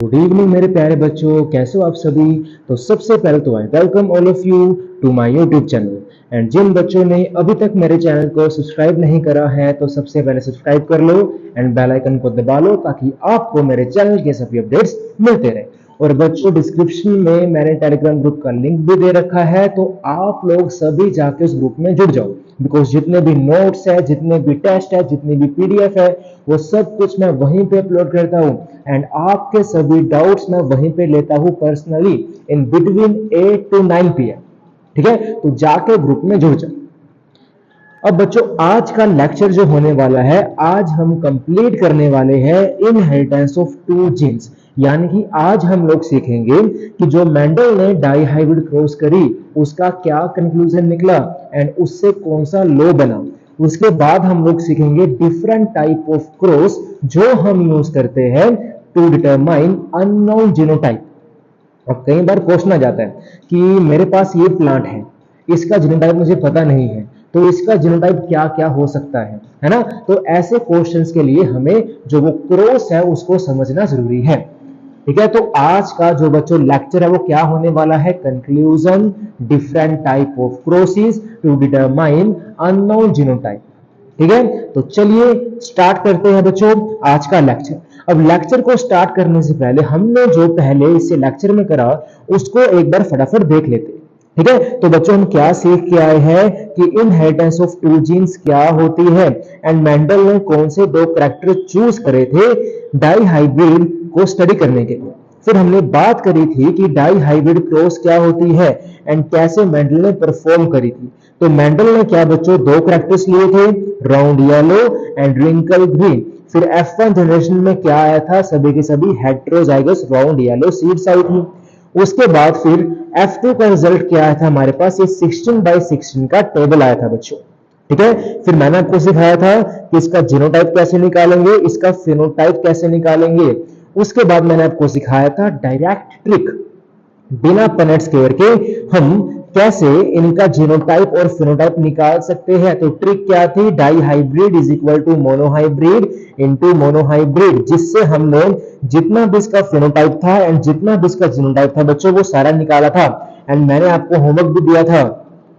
Good evening मेरे प्यारे बच्चों, कैसे हो आप सभी। तो सबसे पहले तो I welcome all of you to my YouTube channel. And जिन बच्चों ने अभी तक मेरे चैनल को सब्सक्राइब नहीं करा है तो सबसे पहले सब्सक्राइब कर लो एंड बेल आइकन को दबा लो ताकि आपको मेरे चैनल के सभी अपडेट्स मिलते रहे। और बच्चों, डिस्क्रिप्शन में मैंने टेलीग्राम ग्रुप का लिंक भी दे रखा है, तो आप लोग सभी जाके उस ग्रुप में जुड़ जाओ। बिकॉज जितने भी नोट्स है, जितने भी टेस्ट है, जितनी भी पीडीएफ है, वो सब कुछ मैं वहीं पे अपलोड करता हूँ। एंड आपके सभी डाउट्स मैं वहीं पे लेता हूँ personally in between 8 to 9 PM। ठीक है, तो जाके ग्रुप में जुड़ जाओ। अब बच्चों, आज का लेक्चर जो होने वाला है, आज हम कंप्लीट करने वाले हैं इनहेरिटेंस ऑफ टू जीन्स। यानी कि आज हम लोग सीखेंगे कि जो मेंडल ने डाई हाइब्रिड क्रॉस करी उसका क्या कंक्लूजन निकला एंड उससे कौन सा लॉ बना। उसके बाद हम लोग सीखेंगे डिफरेंट टाइप ऑफ क्रॉस जो हम यूज करते हैं टू डिटरमाइन अननोन जीनोटाइप। अब कई बार क्वेश्चन आ जाता है कि मेरे पास ये प्लांट है, इसका जीनोटाइप मुझे पता नहीं है, तो इसका जीनोटाइप क्या क्या हो सकता है ना। तो ऐसे क्वेश्चंस के लिए हमें जो वो क्रॉस है उसको समझना जरूरी है। ठीक है, तो आज का जो बच्चों लेक्चर है वो क्या होने वाला है, conclusion different type of crosses to determine unknown genotype. ठीक है, तो चलिए स्टार्ट करते हैं बच्चों आज का लेक्चर। अब लेक्चर को स्टार्ट करने से पहले हमने जो पहले इससे लेक्चर में करा उसको एक बार फटाफट देख लेते हैं। ठीक है, तो बच्चों हम क्या सीख के आए हैं कि इनहेरिटेंस ऑफ टू जीन्स क्या होती है एंड मेंडल ने कौन से दो कैरेक्टर चूज करे थे डाई हाइब्रिड को स्टडी करने के लिए। फिर हमने बात करी थी कि डाई हाइब्रिड क्रॉस क्या होती है एंड कैसे मेंडल ने परफॉर्म करी थी। तो मेंडल ने क्या बच्चों, दो कैरेक्टर्स लिए थे, round yellow and wrinkle green. फिर F1 जनरेशन में क्या आया था, सभी के सभी हेटेरोजाइगस राउंड येलो सीड्स आई थी। उसके बाद फिर F2 का रिजल्ट क्या आया था हमारे पास, ये 16/16 का टेबल आया था बच्चों। ठीक है, फिर मैंने आपको सिखाया था कि इसका जीनोटाइप कैसे निकालेंगे, इसका फिनोटाइप कैसे निकालेंगे। उसके बाद मैंने आपको सिखाया था डायरेक्ट ट्रिक, बिना पनेट स्क्वायर के हम कैसे इनका जीनोटाइप और फिनोटाइप निकाल सकते हैं। तो ट्रिक क्या थी, dihybrid is equal to monohybrid into monohybrid, जिससे हमने जितना भी इसका फिनोटाइप था एंड जितना भी इसका जीनोटाइप था बच्चों वो सारा निकाला था। एंड मैंने आपको होमवर्क भी दिया था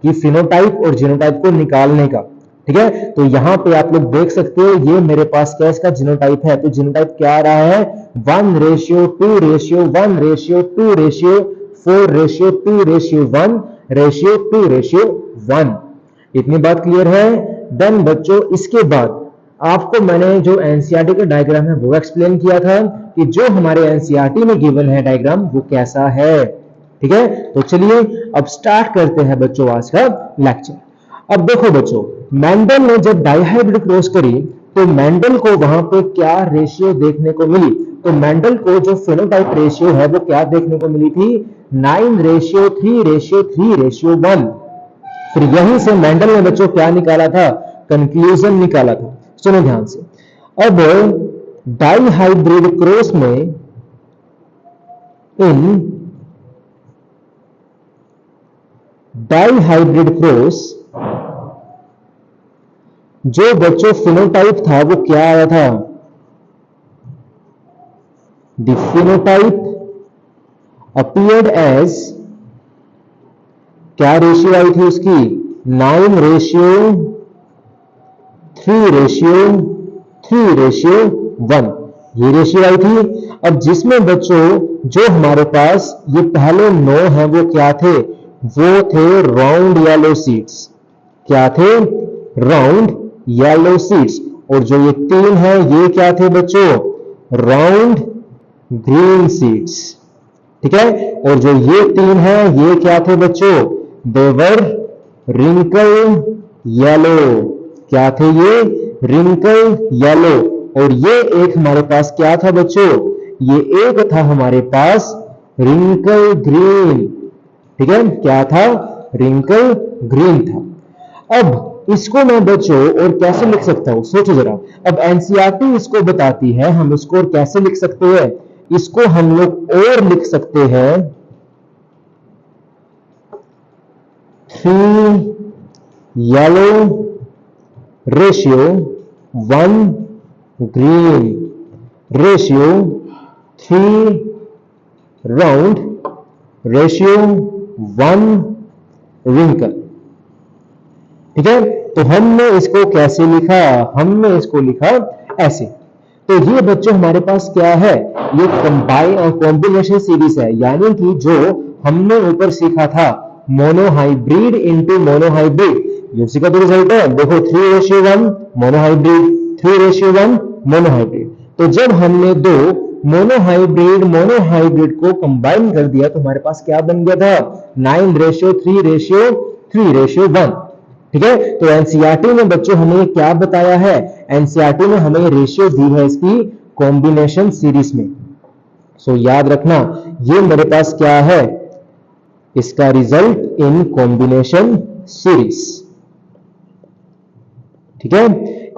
कि फिनोटाइप और जीनोटाइप को निकालने का। ठीक है, तो यहां पे आप लोग देख सकते हो ये मेरे पास क्या इसका जीनोटाइप है। तो जीनोटाइप क्या आ रहा है, 1:2:1:4:2:4:1:1। इतनी बात क्लियर है। देन बच्चों, इसके बाद आपको मैंने जो एनसीईआरटी का डायग्राम है वो एक्सप्लेन किया था कि जो हमारे एनसीईआरटी में गिवन है डायग्राम वो कैसा है। ठीक है, तो चलिए अब स्टार्ट करते हैं बच्चों आज का लेक्चर। अब देखो बच्चों, मेंडल ने जब डाइहाइब्रिड क्रॉस करी तो मेंडल को वहां पे क्या रेशियो देखने को मिली। तो मेंडल को जो फेनोटाइप रेशियो है वो क्या देखने को मिली थी, 9:3:3:1। फिर यहीं से मेंडल ने बच्चों क्या निकाला था, कंक्लूजन निकाला था। सुनो ध्यान से। अब डाइहाइब्रिड क्रॉस में इन डाइहाइब्रिड क्रॉस जो बच्चों फिनोटाइप था वो क्या आया था, द फिनोटाइप अपीयर्ड एज, क्या रेशियो आई थी उसकी, 9:3:3:1, ये रेशियो आई थी। अब जिसमें बच्चों जो हमारे पास ये पहले 9 है वो क्या थे, वो थे राउंड येलो सीड्स। क्या थे, राउंड येलो सीड्स। और जो ये 3 है ये क्या थे बच्चों, राउंड ग्रीन सीड्स। ठीक है, और जो ये 3 है ये क्या थे बच्चों, देवर रिंकल येलो। क्या थे ये, रिंकल येलो। और ये एक हमारे पास क्या था बच्चों, ये एक था हमारे पास रिंकल ग्रीन। ठीक है, क्या था, रिंकल ग्रीन था। अब इसको मैं बच्चों और कैसे लिख सकता हूं, सोचो जरा। अब एनसीईआरटी इसको बताती है, हम इसको और कैसे लिख सकते हैं, इसको हम लोग और लिख सकते हैं 3 yellow ratio 1 green ratio 3 round ratio 1 wrinkle. ठीक है, तो हमने इसको कैसे लिखा? हमने इसको लिखा ऐसे। तो ये बच्चों हमारे पास क्या है? ये कॉम्बिनेशन सीरीज है, यानी कि जो हमने ऊपर सीखा था मोनोहाइब्रिड इनटू मोनोहाइब्रिड, ये उसी का तो रिजल्ट है। देखो 3:1 मोनोहाइब्रिड, 3:1 मोनोहाइब्रिड। तो जब हमने दो मोनोहाइब्रिड को कंबाइन कर दिया तो हमारे पास क्या बन गया था? 9:3:3:1। ठीक है, तो एनसीईआरटी में बच्चों हमें क्या बताया है? एनसीईआरटी में हमें रेशियो दी है इसकी कॉम्बिनेशन सीरीज में। सो याद रखना, ये मेरे पास क्या है? इसका रिजल्ट इन कॉम्बिनेशन सीरीज। ठीक है,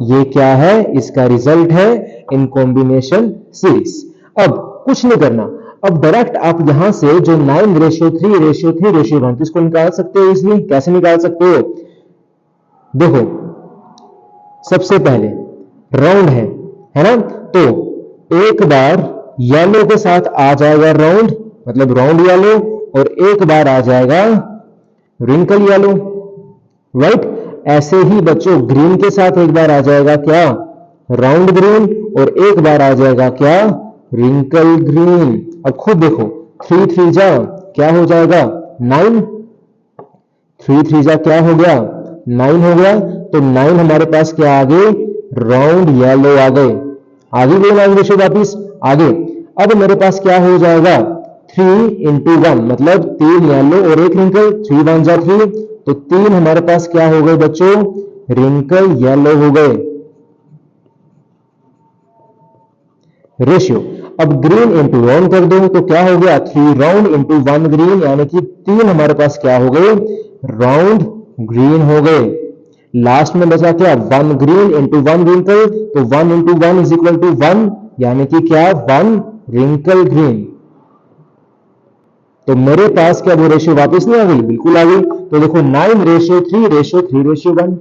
ये क्या है? इसका रिजल्ट है इन कॉम्बिनेशन सीरीज। अब कुछ नहीं करना, अब डायरेक्ट आप यहां से जो 9:3:3:1 इसको निकाल सकते हो इजीली। कैसे निकाल सकते हो? देखो, सबसे पहले राउंड है ना, तो एक बार येलो के साथ आ जाएगा राउंड, मतलब राउंड येलो, और एक बार आ जाएगा रिंकल येलो, राइट। ऐसे ही बच्चों ग्रीन के साथ एक बार आ जाएगा क्या? राउंड ग्रीन, और एक बार आ जाएगा क्या? Wrinkle green. अब खुद देखो, 3 जा क्या हो जाएगा? 9। 3 जा क्या हो गया? 9 हो गया। तो 9 हमारे पास क्या आ गए? राउंड येलो आ गए। आगे गए 9 रेशो वापिस आगे। अब मेरे पास क्या हो जाएगा? 3:1, मतलब 3 येलो और 1 रिंकल। 3 1 जा 3, तो 3 हमारे पास क्या हो गए बच्चों? रिंकल येलो हो गए। रेशियो अब ग्रीन इंटू राउंड कर दो तो क्या हो गया? 3 राउंड इंटू 1 ग्रीन, यानी कि 3 हमारे पास क्या हो गए? राउंड ग्रीन हो गए। लास्ट में बचा क्या? 1 ग्रीन इंटू 1 रिंकल, तो 1 इंटू 1 इज इक्वल टू 1, यानी कि क्या? 1 रिंकल ग्रीन। तो मेरे पास क्या वो रेशियो वापस नहीं आ गई? बिल्कुल आ गई। तो देखो 9:3:3:1।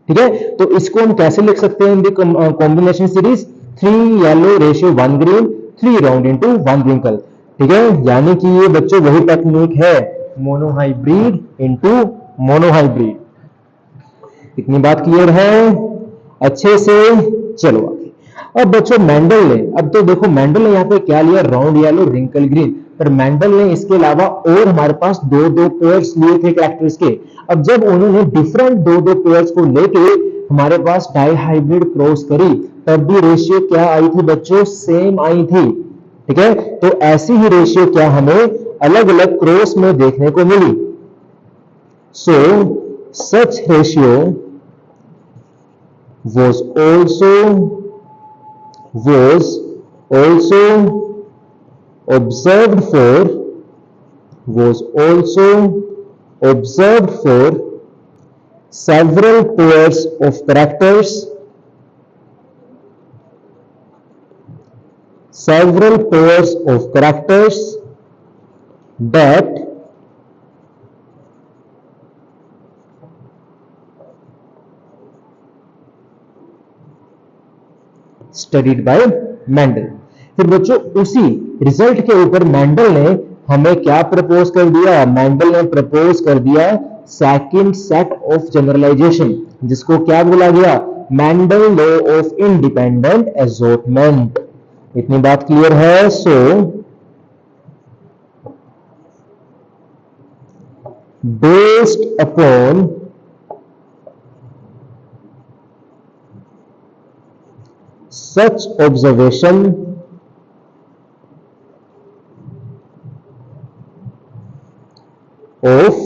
ठीक है, तो इसको हम कैसे लिख सकते हैं? Combination series 3 yellow ratio 1 green, 3 round into 1 wrinkle. ठीक है, यानी कि ये बच्चों वही टेक्निक है, मोनोहाइब्रिड इंटू मोनोहाइब्रिड। इतनी बात क्लियर है अच्छे से? चलो आगे। अब बच्चों मेंडल ने, अब तो देखो मेंडल ने यहाँ पे क्या लिया? Round yellow wrinkle green. पर मेंडल ने इसके अलावा और हमारे पास दो पेयर्स लिए थे कैरेक्टर्स के। अब जब उन्होंने डिफरेंट दो पेयर्स को लेके हमारे पास डाई हाइब्रिड क्रॉस करी, तब भी रेशियो क्या आई थी बच्चों? सेम आई थी। ठीक है, तो ऐसी ही रेशियो क्या हमें अलग अलग क्रॉस में देखने को मिली। So such ratio was also observed for several pairs of characters that studied by Mendel. फिर बच्चों उसी रिजल्ट के ऊपर मेंडल ने हमें क्या प्रपोज कर दिया? मेंडल ने प्रपोज कर दिया सेकंड सेट ऑफ जनरलाइजेशन, जिसको क्या बोला गया? Mendel law of independent assortment. इतनी बात क्लियर है? So based upon such observation of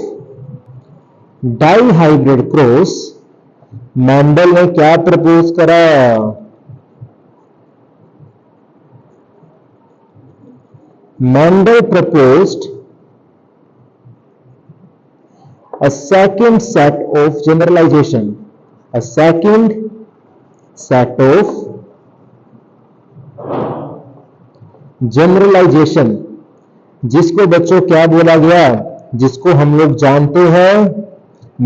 dihybrid cross, Mendel ने क्या प्रपोज करा? Mendel proposed a second set of generalization, a second set of generalization, जिसको बच्चों क्या बोला गया? जिसको हम लोग जानते हैं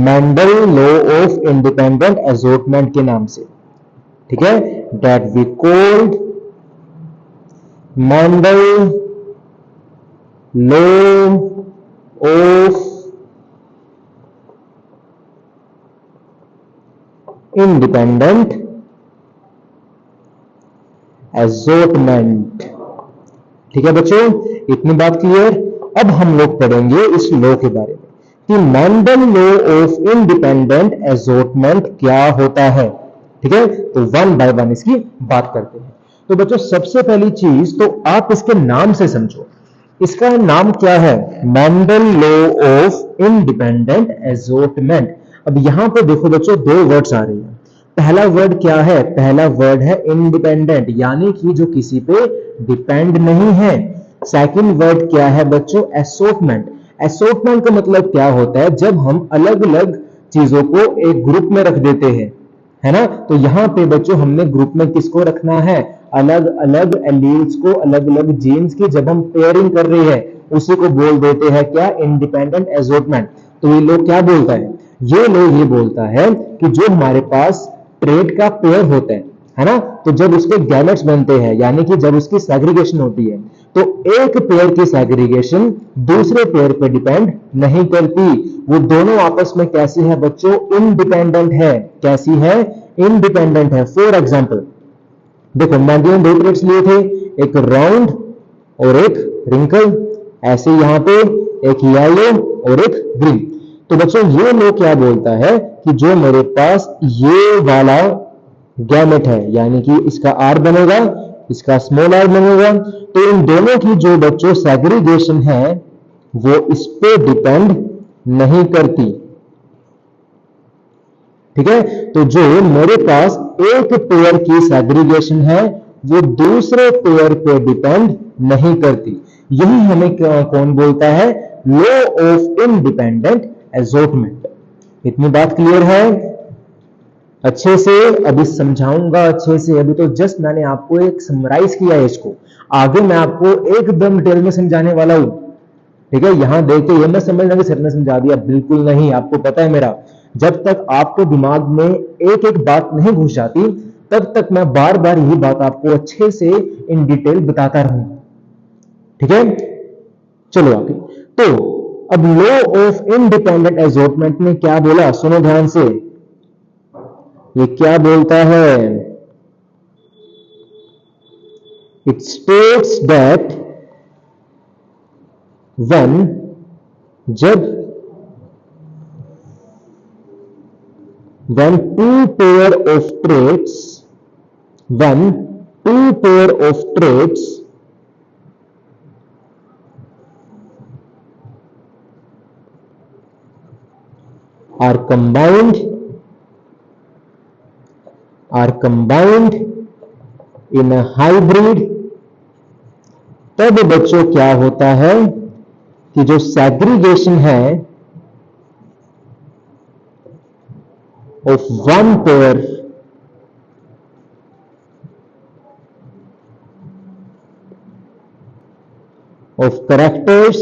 Mendel law of independent assortment के नाम से। ठीक है, that we called Mendel law of independent assortment। ठीक है बच्चों, इतनी बात क्लियर। अब हम लोग पढ़ेंगे इस लॉ के बारे में कि Mendel law of independent assortment क्या होता है। ठीक है, तो वन बाय वन इसकी बात करते हैं। तो बच्चों सबसे पहली चीज तो आप इसके नाम से समझो, इसका नाम क्या है? Mendel law of independent assortment. अब यहां पे देखो बच्चों, दो वर्ड्स आ रही हैं। पहला वर्ड क्या है? पहला वर्ड है इंडिपेंडेंट, यानी कि जो किसी पे डिपेंड नहीं है। सेकंड वर्ड क्या है बच्चों? असॉर्टमेंट। असॉर्टमेंट का मतलब क्या होता है? जब हम अलग अलग चीजों को एक ग्रुप में रख देते हैं, है ना। तो यहां पे बच्चों हमने ग्रुप में किसको रखना है? अलग अलग एलील्स को, अलग अलग जीन्स की जब हम पेयरिंग कर रहे हैं, उसी को बोल देते हैं क्या? Independent assortment. तो ये लोग क्या बोलता है? ये लोग ये बोलता है कि जो हमारे पास ट्रेड का पेयर होता है ना, तो जब उसके गैमेट्स बनते हैं, यानी कि जब उसकी सेग्रीगेशन होती है, तो एक पेयर की सेग्रीगेशन दूसरे पेयर पे डिपेंड नहीं करती। वो दोनों आपस में कैसी है बच्चों? इंडिपेंडेंट है। कैसी है? इंडिपेंडेंट है। फॉर एग्जाम्पल देखो, मैंने दो ट्रेड्स लिए थे, एक राउंड और एक रिंकल। ऐसे यहां पे एक येलो और एक ग्रीन। तो बच्चों ये लोग क्या बोलता है कि जो मेरे पास ये वाला गैमेट है, यानी कि इसका आर बनेगा, इसका स्मॉल आर बनेगा, तो इन दोनों की जो बच्चों सेग्रीगेशन है वो इस पे डिपेंड नहीं करती। ठीक है, तो जो मेरे पास एक पेयर की सेग्रीगेशन है वो दूसरे पेयर पे डिपेंड नहीं करती। यही हमें कौन बोलता है? Law of independent assortment. इतनी बात क्लियर है? अच्छे से अभी समझाऊंगा अच्छे से। अभी तो जस्ट मैंने आपको एक समराइज किया है इसको, आगे मैं आपको एकदम डिटेल में समझाने वाला हूं। ठीक है, यहां देख के ये मत समझना कि सर ने समझा दिया, बिल्कुल नहीं। आपको पता है मेरा, जब तक आपके दिमाग में एक एक बात नहीं घुस जाती, तब तक मैं बार बार यही बात आपको अच्छे से इन डिटेल बताता रहूंगा। ठीक है, चलो आगे। तो अब लॉ ऑफ इंडिपेंडेंट असॉर्टमेंट ने क्या बोला? सुनो ध्यान से, ये क्या बोलता है? It states that when two pair of traits are combined in a hybrid, तब बच्चों क्या होता है कि जो सेग्रीगेशन है of one pair of characters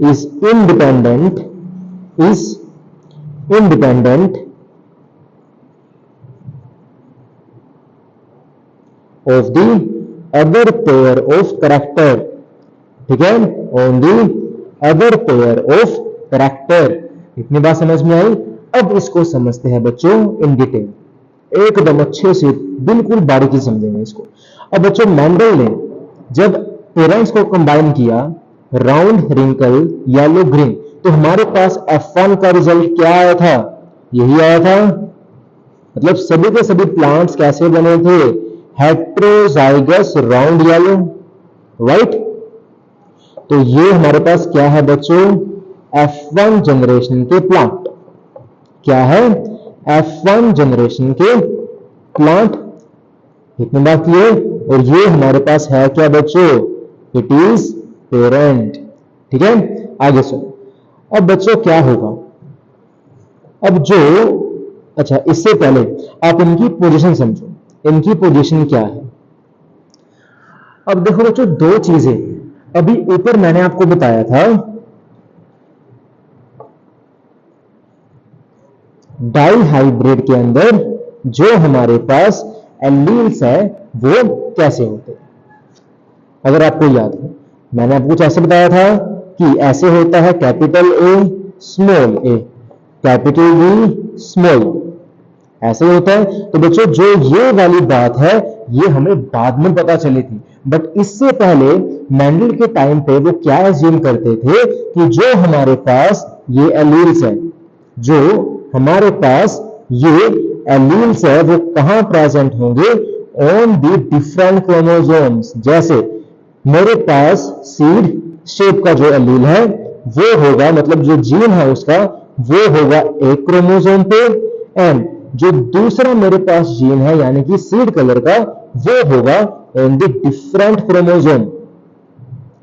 is independent of the other pair of character। ठीक है, on the other pair of character। इतनी बात समझ में आई? अब इसको समझते हैं बच्चों इन डिटेल, एकदम अच्छे से, बिल्कुल बारीकी समझेंगे इसको। अब बच्चों मेंडल ने जब पेरेंट्स को कंबाइन किया, राउंड, रिंकल, येलो, ग्रीन, तो हमारे पास F1 का रिजल्ट क्या आया था? यही आया था। मतलब सभी के सभी प्लांट्स कैसे बने थे? Heterozygous round yellow, right. तो ये हमारे पास क्या है बच्चों? F1 जनरेशन के प्लांट। क्या है? F1 जनरेशन के प्लांट। इतनी बात क्लियर? और ये हमारे पास है क्या बच्चों? It is parent. ठीक है, आगे सुनो। अब बच्चों क्या होगा? अब जो, अच्छा इससे पहले आप इनकी पोजीशन समझो। इनकी पोजीशन क्या है? अब देखो बच्चों, दो चीजें अभी ऊपर मैंने आपको बताया था, डाई हाइब्रिड के अंदर जो हमारे पास एलील्स है वो कैसे होते हैं। अगर आपको याद हो, मैंने आपको कुछ ऐसे बताया था कि ऐसे होता है capital A small A, capital B small, ऐसे ही होता है। तो बच्चों जो ये वाली बात है ये हमें बाद में पता चली थी, बट इससे पहले मेंडल के टाइम पे वो क्या एज्यूम करते थे कि जो हमारे पास ये एलील्स है, जो हमारे पास ये एलील्स है वो कहां प्रेजेंट होंगे, ऑन द डिफरेंट क्रोमोसोम्स। जैसे मेरे पास सीड शेप का जो एलील है वो होगा, मतलब जो जीन है उसका वो होगा एक क्रोमोसोम पे, एंड जो दूसरा मेरे पास जीन है यानी कि सीड कलर का वो होगा on the different chromosome,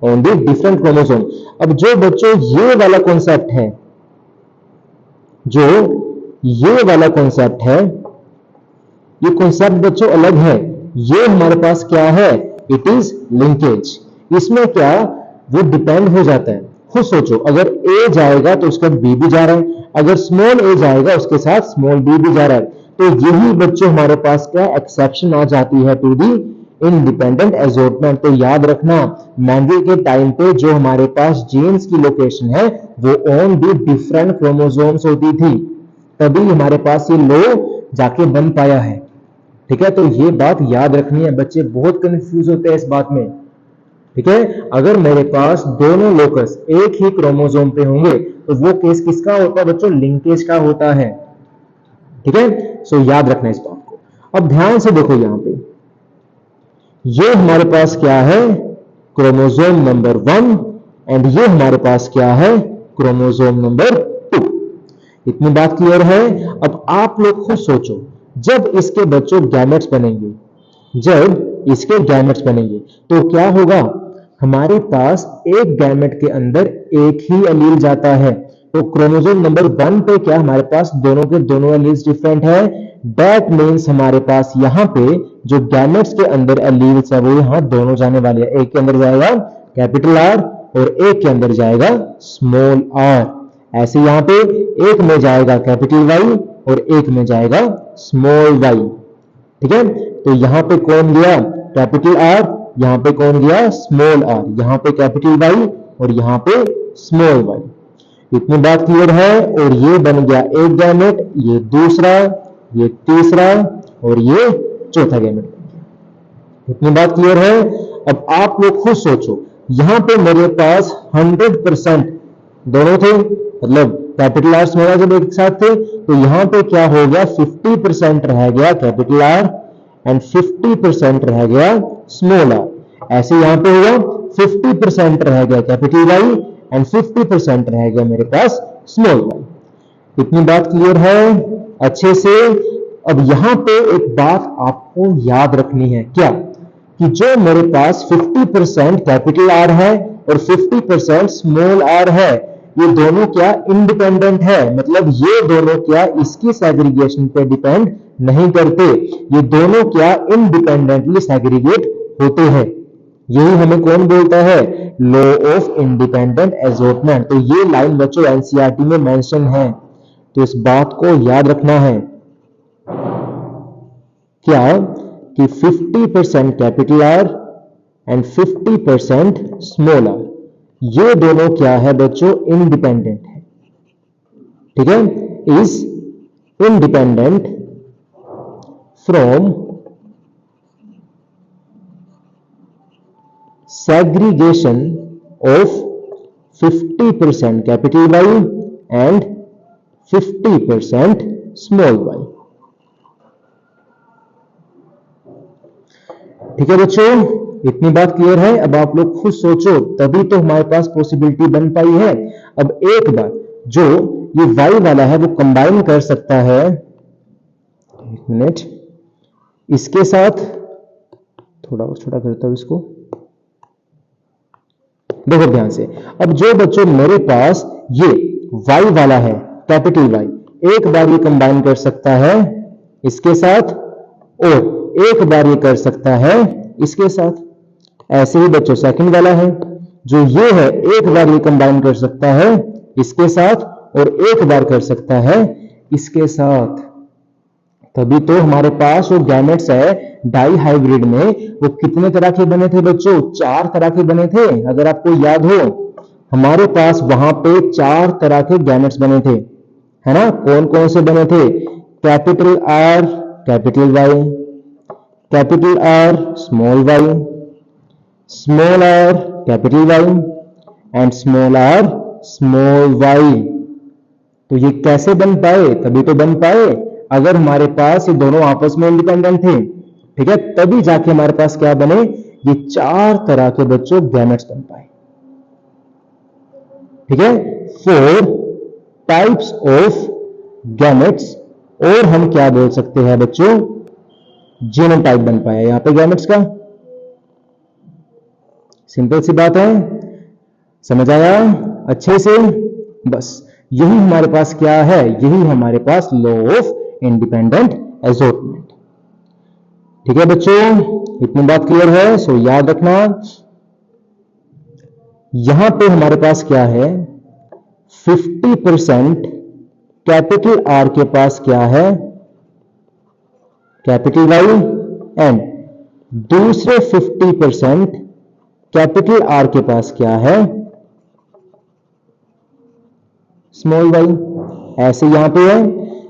on the different chromosome. अब जो बच्चों ये वाला कॉन्सेप्ट है, जो ये वाला कॉन्सेप्ट है, ये कॉन्सेप्ट बच्चों अलग है। ये हमारे पास क्या है, इट इज लिंकेज। इसमें क्या वो डिपेंड हो जाता है। खुद सोचो, अगर ए जाएगा तो उसका बी भी जा रहा है, अगर स्मॉल ए जाएगा उसके साथ स्मॉल बी भी जा रहा है। तो यही बच्चों हमारे पास क्या एक्सेप्शन आ जाती है टू दी इंडिपेंडेंट एजॉर्टमेंट। तो याद रखना मेंडल के टाइम पे जो हमारे पास जीन्स की लोकेशन है वो ऑन दी डिफरेंट क्रोमोसोम्स होती थी, तभी हमारे पास ये लो जाके बन पाया है। ठीक है, तो ये बात याद रखनी है, बच्चे बहुत कंफ्यूज होते हैं इस बात में। ठीक है, अगर मेरे पास दोनों लोकस एक ही क्रोमोसोम पे होंगे तो वो केस किसका होता है बच्चों, लिंकेज का होता है। ठीक है, सो याद रखना इस बात को। अब ध्यान से देखो, यहां पे ये हमारे पास क्या है, क्रोमोसोम नंबर 1, एंड ये हमारे पास क्या है, क्रोमोसोम नंबर 2। इतनी बात क्लियर है। अब आप लोग खुद सोचो, जब इसके बच्चों गैमेट्स बनेंगे, जब इसके गैमेट्स बनेंगे तो क्या होगा, हमारे पास एक गैमेट के अंदर एक ही एलील जाता है। तो क्रोमोसोम नंबर 1 पे क्या हमारे पास दोनों के दोनों एलील्स डिफरेंट है। दैट मीन्स हमारे पास यहाँ पे जो गैमेट्स के अंदर एलील्स है वो यहाँ दोनों जाने वाले हैं। एक के अंदर जाएगा कैपिटल आर और एक के अंदर जाएगा स्मॉल आर। ऐसे यहाँ पे एक में जाएगा कैपिटल वाई और एक में जाएगा स्मॉल वाई। ठीक है, तो यहाँ पे कौन गया कैपिटल आर, यहाँ पे कौन गया स्मॉल आर, यहाँ पे कैपिटल वाई और यहाँ पे स्मॉल वाई। इतनी बात क्लियर है। और ये बन गया एक गैमेट, ये दूसरा, ये तीसरा और ये चौथा गैमेट। इतनी बात क्लियर है। अब आप लोग खुद सोचो, यहां पे मेरे पास 100% दोनों थे, मतलब कैपिटल आर स्मॉल आर जब एक साथ थे, तो यहां पे क्या हो गया 50% रह गया कैपिटल आर एंड 50% रह गया स्मॉल आर। ऐसे यहां पे होगा 50% रह गया कैपिटल वाई एंड 50% रह गया मेरे पास स्मॉल वाई। इतनी बात क्लियर है अच्छे से। अब यहां पे एक बात आपको याद रखनी है, क्या कि जो मेरे पास 50% कैपिटल आर है और 50% स्मॉल आर है, ये दोनों क्या इंडिपेंडेंट है, मतलब ये दोनों क्या इसकी सेग्रीगेशन पे डिपेंड नहीं करते, ये दोनों क्या इंडिपेंडेंटली सेग्रीगेट होते हैं। यही हमें कौन बोलता है, लॉ ऑफ इंडिपेंडेंट एजॉर्टमेंट। तो ये लाइन बच्चों एनसीईआरटी में मेंशन है, तो इस बात को याद रखना है क्या कि 50% capital R and 50% small R, ये दोनों क्या है बच्चों इंडिपेंडेंट है। ठीक है, is independent from segregation of 50% capital Y and 50% small y। ठीक है बच्चों, इतनी बात क्लियर है। अब आप लोग खुद सोचो, तभी तो हमारे पास पॉसिबिलिटी बन पाई है। अब एक बार जो ये y वाला है वो कंबाइन कर सकता है, एक मिनट, इसके साथ थोड़ा और छोटा करता हूं इसको, देखो ध्यान से। अब जो बच्चों मेरे पास ये y वाला है कैपिटल Y, एक बार ये कंबाइन कर सकता है इसके साथ और एक बार ये कर सकता है इसके साथ। ऐसे ही बच्चों सेकंड वाला है जो ये है, एक बार ये कंबाइन कर सकता है इसके साथ और एक बार कर सकता है इसके साथ। तभी तो हमारे पास जो गैमेट्स है डाई हाइब्रिड में वो कितने तरह के बने थे बच्चों? 4 तरह के बने थे। अगर आपको याद हो, हमारे पास वहां पे 4 तरह के गैमेट्स बने थे, है ना? कौन कौन से बने थे? Capital R capital Y, capital R small Y, small R capital Y and small R small Y. तो ये कैसे बन पाए? तभी तो बन पाए अगर हमारे पास ये दोनों आपस में इंडिपेंडेंट थे, ठीक है? तभी जाके हमारे पास क्या बने? ये 4 तरह के बच्चों गैमेट्स बन पाए, ठीक है? 4 टाइप्स ऑफ गैमेट्स, और हम क्या बोल सकते हैं बच्चों? जीनोटाइप बन पाया यहां पे गैमेट्स का। सिंपल सी बात है, समझ आया अच्छे से? बस यही हमारे पास क्या है? यही हमारे पास लॉ ऑफ इंडिपेंडेंट एसोर्टमेंट, ठीक है बच्चों? इतनी बात क्लियर है? सो याद रखना, यहां पे हमारे पास क्या है? 50% कैपिटल आर के पास क्या है? कैपिटल वाई, एंड दूसरे 50% कैपिटल आर के पास क्या है? Small Y. ऐसे यहां पे है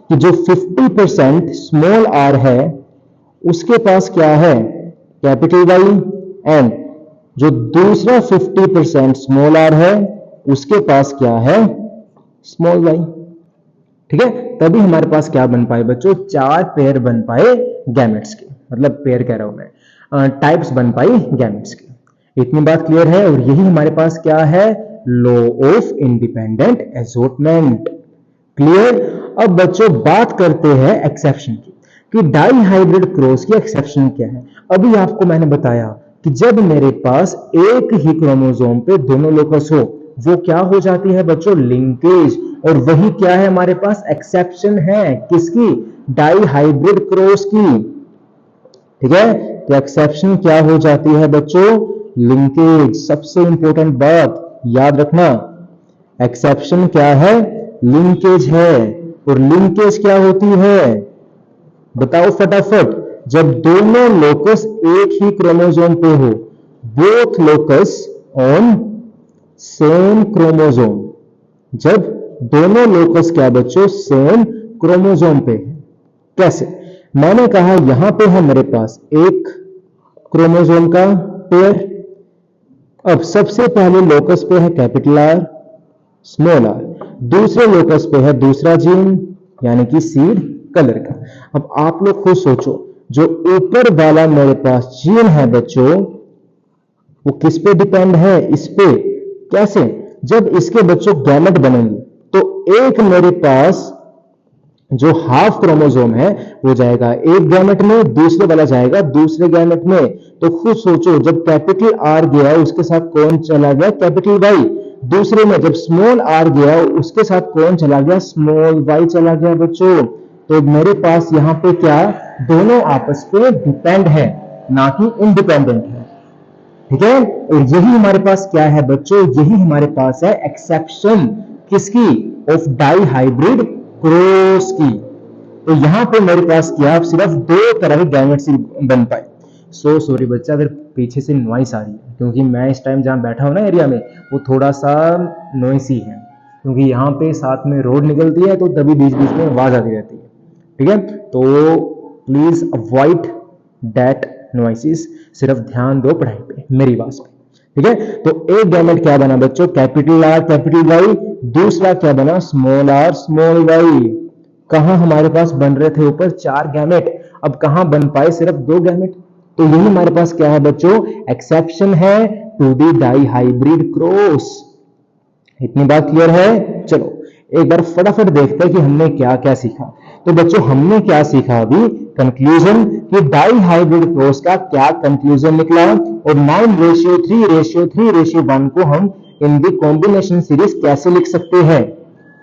कि जो 50% स्मॉल आर है उसके पास क्या है? कैपिटल वाई, एंड जो दूसरा 50% स्मॉल आर है उसके पास क्या है? स्मॉल वाई, ठीक है? तभी हमारे पास क्या बन पाए बच्चों? 4 पेयर बन पाए गैमेट्स के, मतलब पेयर कह रहा हूं मैं, टाइप्स बन पाई गैमेट्स की। इतनी बात क्लियर है? और यही हमारे पास क्या है? Law of independent assortment. Clear? अब बच्चों बात करते हैं एक्सेप्शन की, कि डाई हाइब्रिड क्रॉस की एक्सेप्शन क्या है। अभी आपको मैंने बताया कि जब मेरे पास एक ही क्रोमोसोम पे दोनों लोकस हो, वो क्या हो जाती है बच्चों? लिंकेज। और वही क्या है हमारे पास? एक्सेप्शन है। किसकी? डाई हाइब्रिड क्रॉस की, ठीक है? तो एक्सेप्शन क्या हो जाती है बच्चों? लिंकेज। सबसे इंपॉर्टेंट बात याद रखना, एक्सेप्शन क्या है? लिंकेज है। और लिंकेज क्या होती है? बताओ फटाफट। जब दोनों लोकस एक ही क्रोमोसोम पे हो, both locus on same chromosome. जब दोनों लोकस क्या बच्चों? सेम क्रोमोसोम पे है। कैसे? मैंने कहा यहां पे है मेरे पास एक क्रोमोसोम का पेयर। अब सबसे पहले लोकस पे है कैपिटल आर स्मॉल आर, दूसरे लोकस पे है दूसरा जीन यानी कि सीड कलर का। अब आप लोग खुद सोचो, जो ऊपर वाला मेरे पास जीन है बच्चों, वो किस पे डिपेंड है? इस पे। कैसे? जब इसके बच्चों गैमेट बनेंगे तो एक मेरे पास जो हाफ क्रोमोसोम है वो जाएगा एक गैमेट में, दूसरे वाला जाएगा दूसरे गैमेट में। तो खुद सोचो, जब कैपिटल आर गया उसके साथ कौन चला गया? Capital Y. दूसरे में जब स्मॉल आर गया उसके साथ कौन चला गया? स्मॉल वाई चला गया बच्चों। तो मेरे पास यहां पे क्या? दोनों आपस पे डिपेंड है, ना कि इंडिपेंडेंट है, ठीक है? और यही हमारे पास क्या है बच्चों? यही हमारे पास है एक्सेप्शन। किसकी? ऑफ डाई हाइब्रिड क्रॉस की। तो यहां पे मेरे पास क्या? सिर्फ 2 तरह के गैमेट्स बन पाए। सो सॉरी बच्चा अगर पीछे से नॉइस आ रही है, क्योंकि मैं इस टाइम जहां बैठा हूं ना एरिया में, वो थोड़ा सा नॉइसी है, क्योंकि यहाँ पे साथ में रोड निकलती है तो तभी बीच बीच में आवाज आती रहती है, ठीक है? तो प्लीज अवॉइड दैट नॉइसेस, सिर्फ ध्यान दो पढ़ाई पे, मेरी आवाज पे, ठीक है? तो एक गैमेट क्या बना बच्चों? Capital R capital Y. दूसरा क्या बना? Small R small Y. कहां हमारे पास बन रहे थे ऊपर 4 गैमेट, अब कहां बन पाए सिर्फ 2 गैमेट। तो यही हमारे पास क्या है बच्चों? एक्सेप्शन है to the dihybrid cross. इतनी बात क्लियर है? चलो एक बार फटाफट देखते हैं कि हमने क्या क्या सीखा। तो बच्चों हमने क्या सीखा अभी? कंक्लूजन, कि डाई हाइब्रिड क्रॉस का क्या कंक्लूजन निकला, और 9:3:3:1 को हम इन दी कॉम्बिनेशन सीरीज कैसे लिख सकते हैं,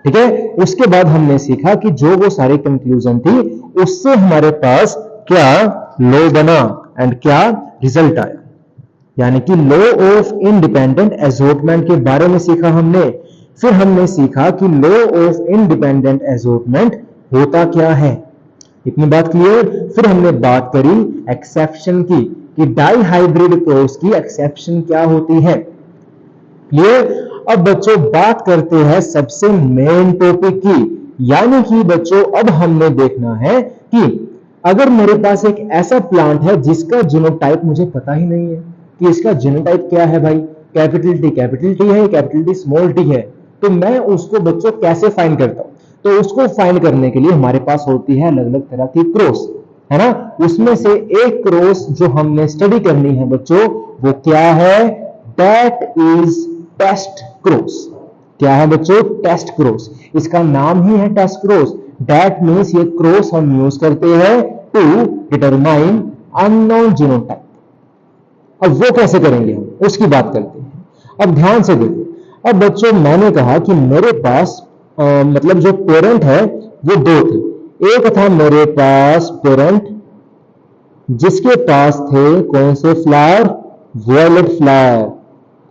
ठीक है? उसके बाद हमने सीखा कि जो वो सारे कंक्लूजन थी उससे हमारे पास क्या लॉ बना एंड क्या रिजल्ट आया, यानी कि लॉ ऑफ इंडिपेंडेंट एसोर्टमेंट के बारे में सीखा हमने। फिर हमने सीखा कि लॉ ऑफ इंडिपेंडेंट एसोर्टमेंट होता क्या है, इतनी बात क्लियर। फिर हमने बात करी एक्सेप्शन की कि डाई हाइब्रिड क्रॉस की एक्सेप्शन क्या होती है। क्लियर। अब बच्चों बात करते हैं सबसे मेन टॉपिक की, यानी कि बच्चों अब हमने देखना है कि अगर मेरे पास एक ऐसा प्लांट है जिसका जीनोटाइप मुझे पता ही नहीं है कि इसका जीनोटाइप क्या है भाई, कैपिटल टी है, कैपिटल टी स्मॉल टी है, तो मैं उसको बच्चों कैसे फाइंड करता हूं? तो उसको फाइंड करने के लिए हमारे पास होती है अलग अलग तरह की क्रॉस, है ना। उसमें से एक क्रॉस जो हमने स्टडी करनी है बच्चों, वो क्या है? That is test cross. क्या है बच्चों? Test cross. इसका नाम ही है टेस्ट क्रॉस। दैट मीन्स ये क्रॉस हम यूज करते हैं टू डिटरमाइन अननोन जीनोटाइप। अब वो कैसे करेंगे हम, उसकी बात करते हैं। अब ध्यान से देखो। अब बच्चों मैंने कहा कि मेरे पास मतलब जो पेरेंट है वो दो थे। एक था मेरे पास पेरेंट जिसके पास थे कौन से फ्लावर? Violet flower.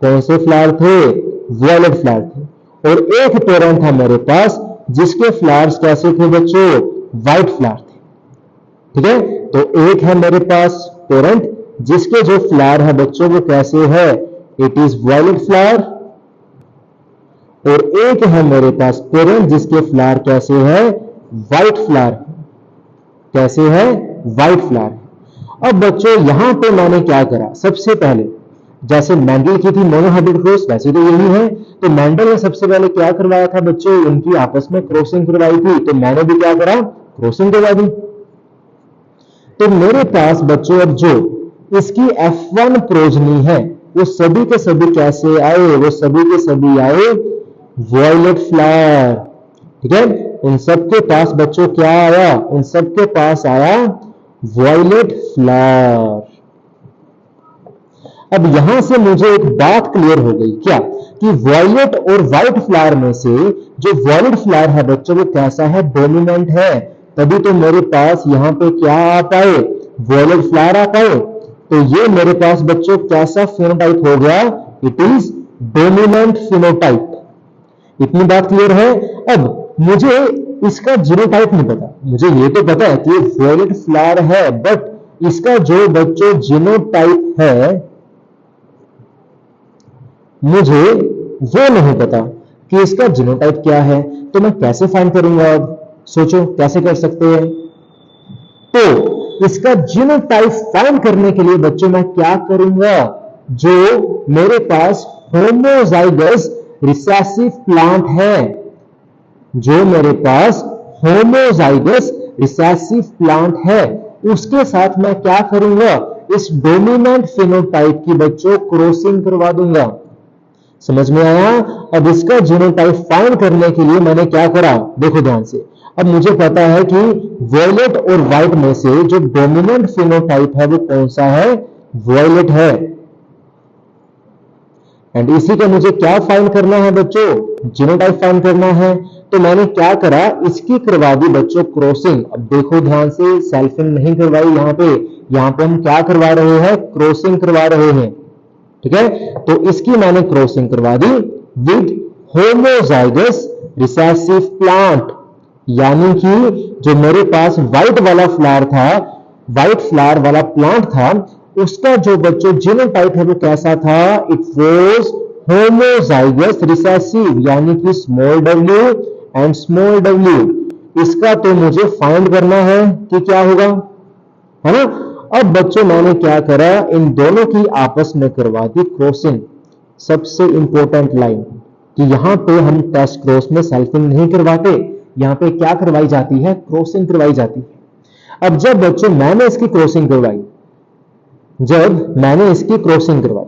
कौन से फ्लावर थे? वॉयलेट फ्लावर थे। और एक पेरेंट था मेरे पास जिसके फ्लावर्स कैसे थे बच्चों? व्हाइट फ्लावर थे। ठीक है, तो एक है मेरे पास पेरेंट जिसके जो फ्लावर है बच्चों वो कैसे है? It is violet flower. और एक है मेरे पास पेरेंट जिसके फ्लावर कैसे है? White flower. कैसे है? White flower. अब बच्चों यहां पे मैंने क्या करा? सबसे पहले जैसे मेंडल की थी मोनोहाइब्रिड क्रॉस, वैसे तो यही है। तो मेंडल ने सबसे पहले क्या करवाया था बच्चों? उनकी आपस में क्रॉसिंग करवाई थी। तो मैंने भी क्या करा? क्रॉसिंग करवा दी। तो मेरे पास बच्चों अब जो इसकी F1 प्रोजनी है वो सभी के सभी कैसे आए? वो सभी के सभी आए वॉयलेट फ्लावर। ठीक है, उन सबके पास बच्चों क्या आया? उन सबके पास आया वॉयलेट फ्लावर। अब यहां से मुझे एक बात क्लियर हो गई, क्या? कि वॉयलेट और व्हाइट फ्लावर में से जो वॉयलेट फ्लावर है बच्चों वो कैसा है? डोमिनेंट है। तभी तो मेरे पास यहां पे क्या आ पाए? वॉयलेट फ्लावर आ पाए। तो ये मेरे पास बच्चों कैसा फिनोटाइप हो गया? It is dominant phenotype. इतनी बात क्लियर है। अब मुझे इसका जीनोटाइप नहीं पता, मुझे ये तो पता है कि वॉयलेट फ्लावर है, बट इसका जो बच्चों जीनोटाइप है मुझे वो नहीं पता कि इसका जीनोटाइप क्या है। तो मैं कैसे फाइंड करूंगा? अब सोचो कैसे कर सकते हैं। तो इसका जीनोटाइप फाइंड करने के लिए बच्चों मैं क्या करूंगा? जो मेरे पास होमोजाइगस रिसेसिव प्लांट है, जो मेरे पास होमोजाइगस रिसेसिव प्लांट है, उसके साथ मैं क्या करूंगा? इस डोमिनेंट फिनोटाइप की बच्चों क्रॉसिंग करवा दूंगा। समझ में आया? अब इसका जीनोटाइप फाइंड करने के लिए मैंने क्या करा? देखो ध्यान से। अब मुझे पता है कि वॉयलेट और व्हाइट में से जो डोमिनेंट फिनोटाइप है वो कौन सा है? वॉयलेट है। एंड इसी का मुझे क्या फाइंड करना है बच्चों? जीनोटाइप फाइंड करना है। तो मैंने क्या करा? इसकी करवा दी बच्चों क्रॉसिंग। अब देखो ध्यान से, सेल्फिंग नहीं करवाई यहां पे। यहां पे हम क्या करवा रहे हैं? क्रॉसिंग करवा रहे हैं। ठीक है, तो इसकी मैंने क्रॉसिंग करवा दी विद होमोजाइगस रिसेसिव प्लांट। यानी कि जो मेरे पास व्हाइट वाला फ्लावर था, व्हाइट फ्लावर वाला प्लांट था, उसका जो बच्चों जीनोटाइप है वो कैसा था? इट वाज होमोजाइगस रिसेसिव, यानी कि small w and small w। इसका तो मुझे फाइंड करना है कि क्या होगा, है ना। अब बच्चों मैंने क्या करा? इन दोनों की आपस में करवा दी क्रॉसिंग। सबसे इंपॉर्टेंट लाइन कि यहां पे हम टेस्ट क्रॉस में सेल्फिंग नहीं करवाते, यहां पे क्या करवाई जाती है? क्रॉसिंग करवाई जाती है। अब जब बच्चों मैंने इसकी क्रॉसिंग करवाई, जब मैंने इसकी क्रॉसिंग करवाई,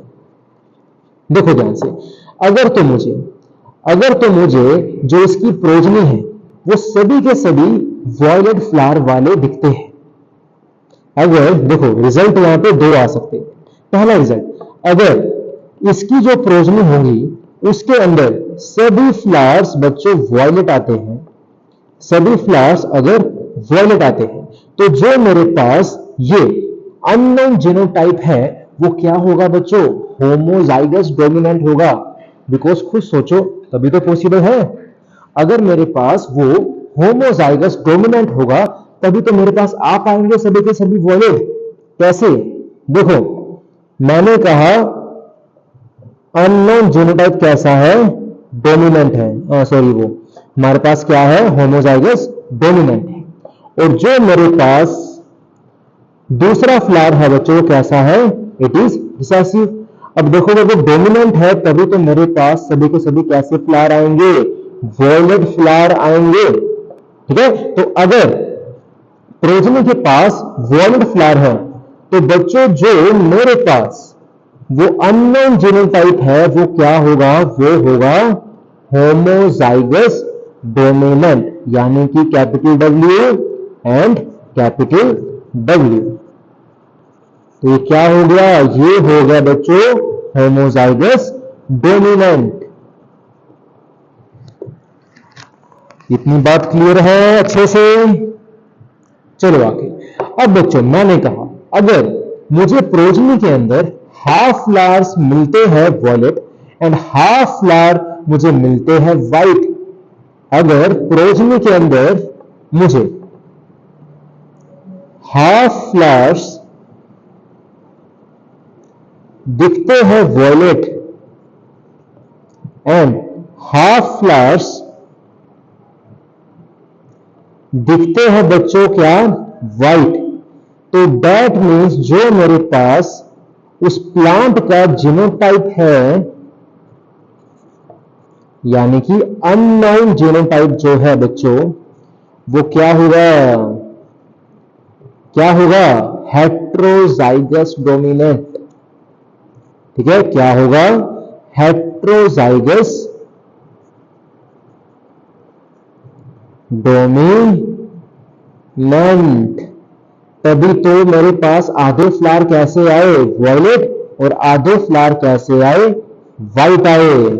देखो ध्यान से, अगर तो मुझे जो इसकी प्रोजनी है वो सभी के सभी वॉयलेट फ्लावर वाले दिखते हैं। अगर देखो रिजल्ट यहां पे दो आ सकते हैं। पहला रिजल्ट, अगर इसकी जो प्रोजनी होंगी उसके अंदर सभी फ्लावर्स बच्चों वॉयलेट आते हैं, सभी फ्लावर्स अगर वॉयलेट आते हैं, तो जो मेरे पास ये अननोन जीनोटाइप है वो क्या होगा बच्चों? होमोजाइगस डोमिनेंट होगा। बिकॉज खुद सोचो, तभी तो पॉसिबल है। अगर मेरे पास वो होमोजाइगस डोमिनेंट होगा तभी तो मेरे पास आ पाएंगे सभी के सभी वॉयलेट। कैसे? देखो, मैंने कहा अननोन जीनोटाइप कैसा है? डोमिनेंट है। सॉरी, वो हमारे पास क्या है? होमोजाइगस डोमिनेंट है। और जो मेरे पास दूसरा फ्लावर है बच्चों, कैसा है? It is recessive. अब देखो, जब वो डोमिनेंट है तभी तो मेरे पास सभी के सभी कैसे फ्लावर आएंगे? वॉयलेट फ्लावर आएंगे। ठीक है, तो अगर प्रोजनी के पास वॉयलेट फ्लावर है तो बच्चों जो मेरे पास वो अननोन जीनोटाइप है वो क्या होगा? वो होगा होमोजाइगस डोमिनेंट, यानी कि capital W and capital W. तो ये क्या हो गया? ये हो गया बच्चों होमोजाइगस डोमिनेंट। इतनी बात क्लियर है अच्छे से? चलो आगे। अब बच्चों मैंने कहा अगर मुझे प्रोजनी के अंदर हाफ फ्लावर्स मिलते हैं वॉयलेट एंड हाफ फ्लावर मुझे मिलते हैं व्हाइट, अगर प्रोजनी के अंदर मुझे हाफ फ्लावर्स दिखते हैं वॉयलेट एंड हाफ फ्लावर्स दिखते हैं बच्चों क्या? व्हाइट, तो दैट मीन्स जो मेरे पास उस प्लांट का जीनोटाइप है, यानी कि अननोन जीनोटाइप जो है बच्चों, वो क्या होगा? क्या होगा? Heterozygous dominant. ठीक है, क्या होगा? Heterozygous dominant. तभी तो मेरे पास आधे फ्लावर कैसे आए? वॉयलेट, और आधे फ्लावर कैसे आए? व्हाइट आए।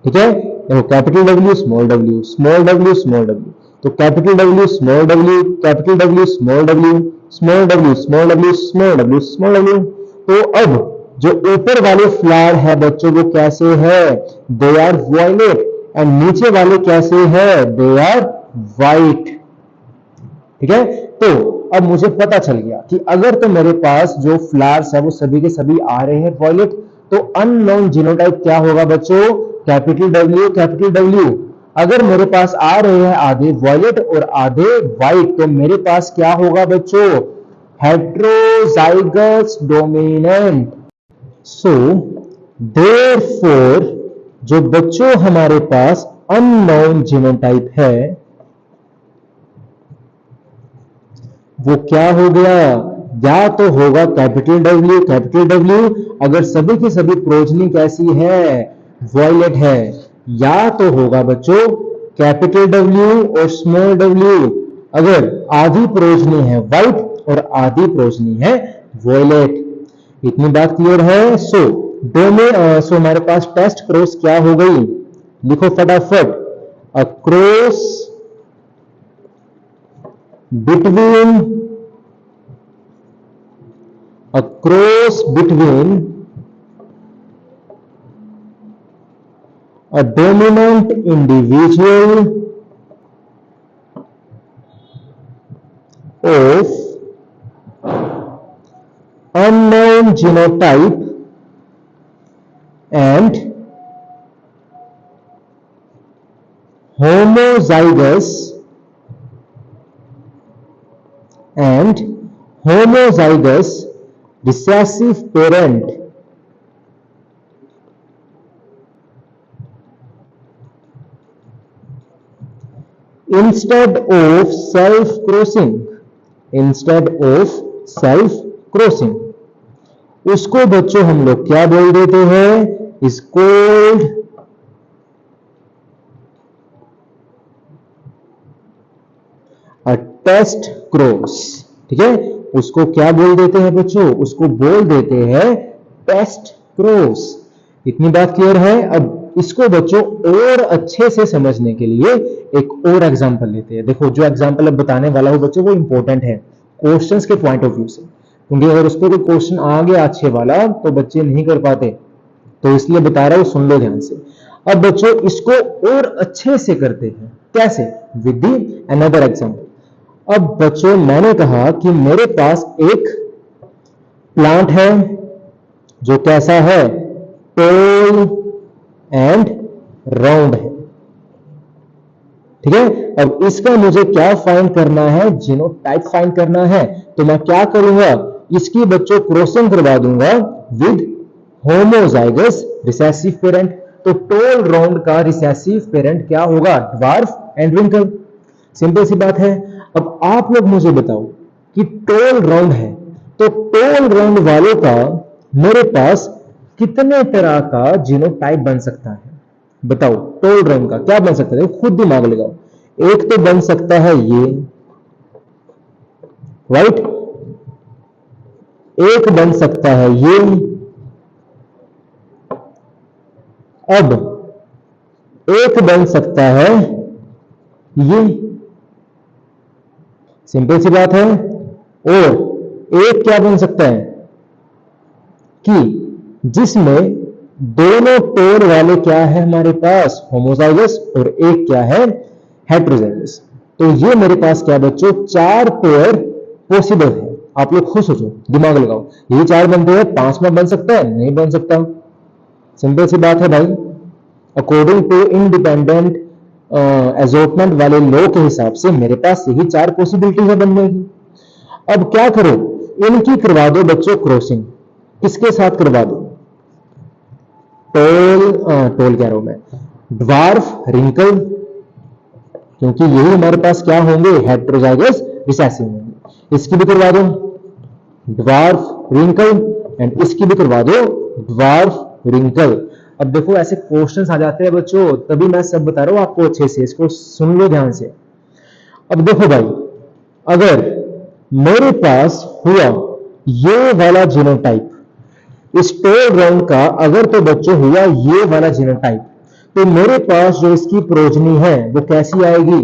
ठीक है, देखो capital W small W, small W small W, तो capital W small W, capital W small W, small W small W, small W small W. तो अब जो ऊपर वाले फ्लावर है बच्चों वो कैसे है? दे आर वॉयलेट, एंड नीचे वाले कैसे है? They are white. ठीक है, तो अब मुझे पता चल गया कि अगर तो मेरे पास जो फ्लावर्स है वो सभी के सभी आ रहे हैं वॉयलेट, तो अननोन जीनोटाइप क्या होगा बच्चों? Capital W capital W. अगर मेरे पास आ रहे हैं आधे वॉयलेट और आधे व्हाइट, तो मेरे पास क्या होगा बच्चों? Heterozygous dominant. सो देयरफॉर जो बच्चों हमारे पास अननोन जीनोटाइप है वो क्या हो गया? या तो होगा कैपिटल डब्ल्यू कैपिटल डब्ल्यू अगर सभी की सभी प्रोजनी कैसी है? वॉयलेट है, या तो होगा बच्चों कैपिटल डब्ल्यू और स्मॉल डब्ल्यू अगर आधी प्रोजनी है व्हाइट और आधी प्रोजनी है वॉयलेट। इतनी बात क्लियर है? सो सो हमारे पास टेस्ट क्रॉस क्या हो गई? लिखो फटाफट। A cross between a cross between a dominant individual of unknown genotype and homozygous recessive parent instead of self crossing, उसको बच्चों हम लोग क्या बोल देते हैं? Is called a test cross. ठीक है, उसको क्या बोल देते हैं बच्चों? उसको बोल देते हैं टेस्ट क्रॉस। इतनी बात क्लियर है? अब इसको बच्चों और अच्छे से समझने के लिए एक और एग्जांपल लेते हैं। देखो, जो एग्जांपल अब बताने वाला हूं बच्चों वो इंपॉर्टेंट है क्वेश्चंस के पॉइंट ऑफ व्यू से, क्योंकि अगर उस पर कोई क्वेश्चन आ गया अच्छे वाला तो बच्चे नहीं कर पाते, तो इसलिए बता रहा हूं, सुन लो ध्यान से। अब बच्चों इसको और अच्छे से करते हैं। कैसे? With the another example. अब बच्चों मैंने कहा कि मेरे पास एक प्लांट है जो कैसा है, टॉल एंड राउंड है, ठीक है। अब इसका मुझे क्या फाइंड करना है, जीनोटाइप फाइंड करना है। तो मैं क्या करूंगा, इसकी बच्चों क्रॉसिंग करवा दूंगा विद होमोजाइगस रिसेसिव पेरेंट। तो टॉल राउंड का रिसेसिव पेरेंट क्या होगा, ड्वार्फ एंड रिंकल। सिंपल सी बात है। अब आप लोग मुझे बताओ कि टॉल राउंड है, तो टॉल राउंड वालों का मेरे पास कितने तरह का जीनोटाइप बन सकता है, बताओ। टॉल राउंड का क्या बन सकता है, खुद दिमाग लगाओ। एक तो बन सकता है ये, राइट, एक बन सकता है ये, अब एक बन सकता है ये, सिंपल सी बात है। और एक क्या बन सकता है कि जिसमें दोनों पेयर वाले क्या है हमारे पास, होमोजाइगस, और एक क्या है, हेटेरोजाइगस। तो ये मेरे पास क्या बच्चों, 4 पेयर पॉसिबल है। आप लोग खुद सोचो, दिमाग लगाओ, ये 4 बनते हैं, 5वां बन सकता है, नहीं बन सकता। सिंपल सी बात है भाई। अकॉर्डिंग टू इंडिपेंडेंट एजोटमेंट वाले लॉ के हिसाब से मेरे पास यही 4 पॉसिबिलिटी है बनने की। अब क्या करो, इनकी करवा दो बच्चों क्रॉसिंग। किसके साथ करवा दो, टॉल कह रहा हूं मैं, ड्वार्फ रिंकल, क्योंकि यही हमारे पास क्या होंगे, हेटेरोजाइगस रिसेसिव होंगे। इसकी भी करवा दो ड्वार्फ रिंकल, एंड इसकी भी करवा दो ड्वार्फ रिंकल। अब देखो ऐसे क्वेश्चंस आ जाते हैं बच्चों, तभी मैं सब बता रहा हूं आपको अच्छे से, इसको सुन लो ध्यान से। अब देखो भाई, अगर मेरे पास हुआ ये वाला जीनोटाइप, इस टॉल राउंड का अगर तो बच्चों हुआ ये वाला जीनोटाइप, तो मेरे पास जो इसकी प्रोजनी है वो कैसी आएगी।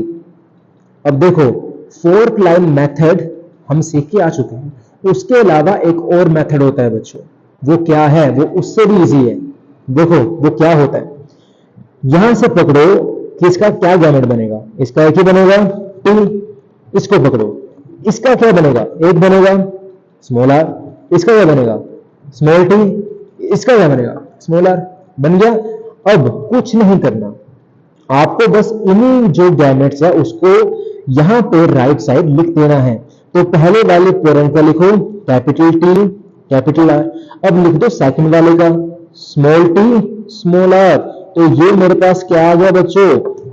अब देखो, फोर्थ लाइन मेथड हम सीख के आ चुके हैं, उसके अलावा एक और मेथड होता है बच्चों, वो क्या है, वो उससे भी इजी है। देखो वो क्या होता है, यहां से पकड़ो कि इसका क्या गैमेट बनेगा, इसका एक ही बनेगा टी, इसको पकड़ो, इसका क्या बनेगा, एक बनेगा स्मॉल आर, इसका क्या बनेगा स्मॉल टी, इसका क्या बनेगा स्मॉल आर, बन गया। अब कुछ नहीं करना, आपको बस इन्हीं जो गैमेट्स है उसको यहां पे राइट साइड लिख देना है। तो पहले वाले पेरेंट का लिखो कैपिटल टी कैपिटल आर, अब लिख दो सेकंड वाले का स्मॉल टी स्मॉल आर। तो ये मेरे पास क्या आ गया बच्चों,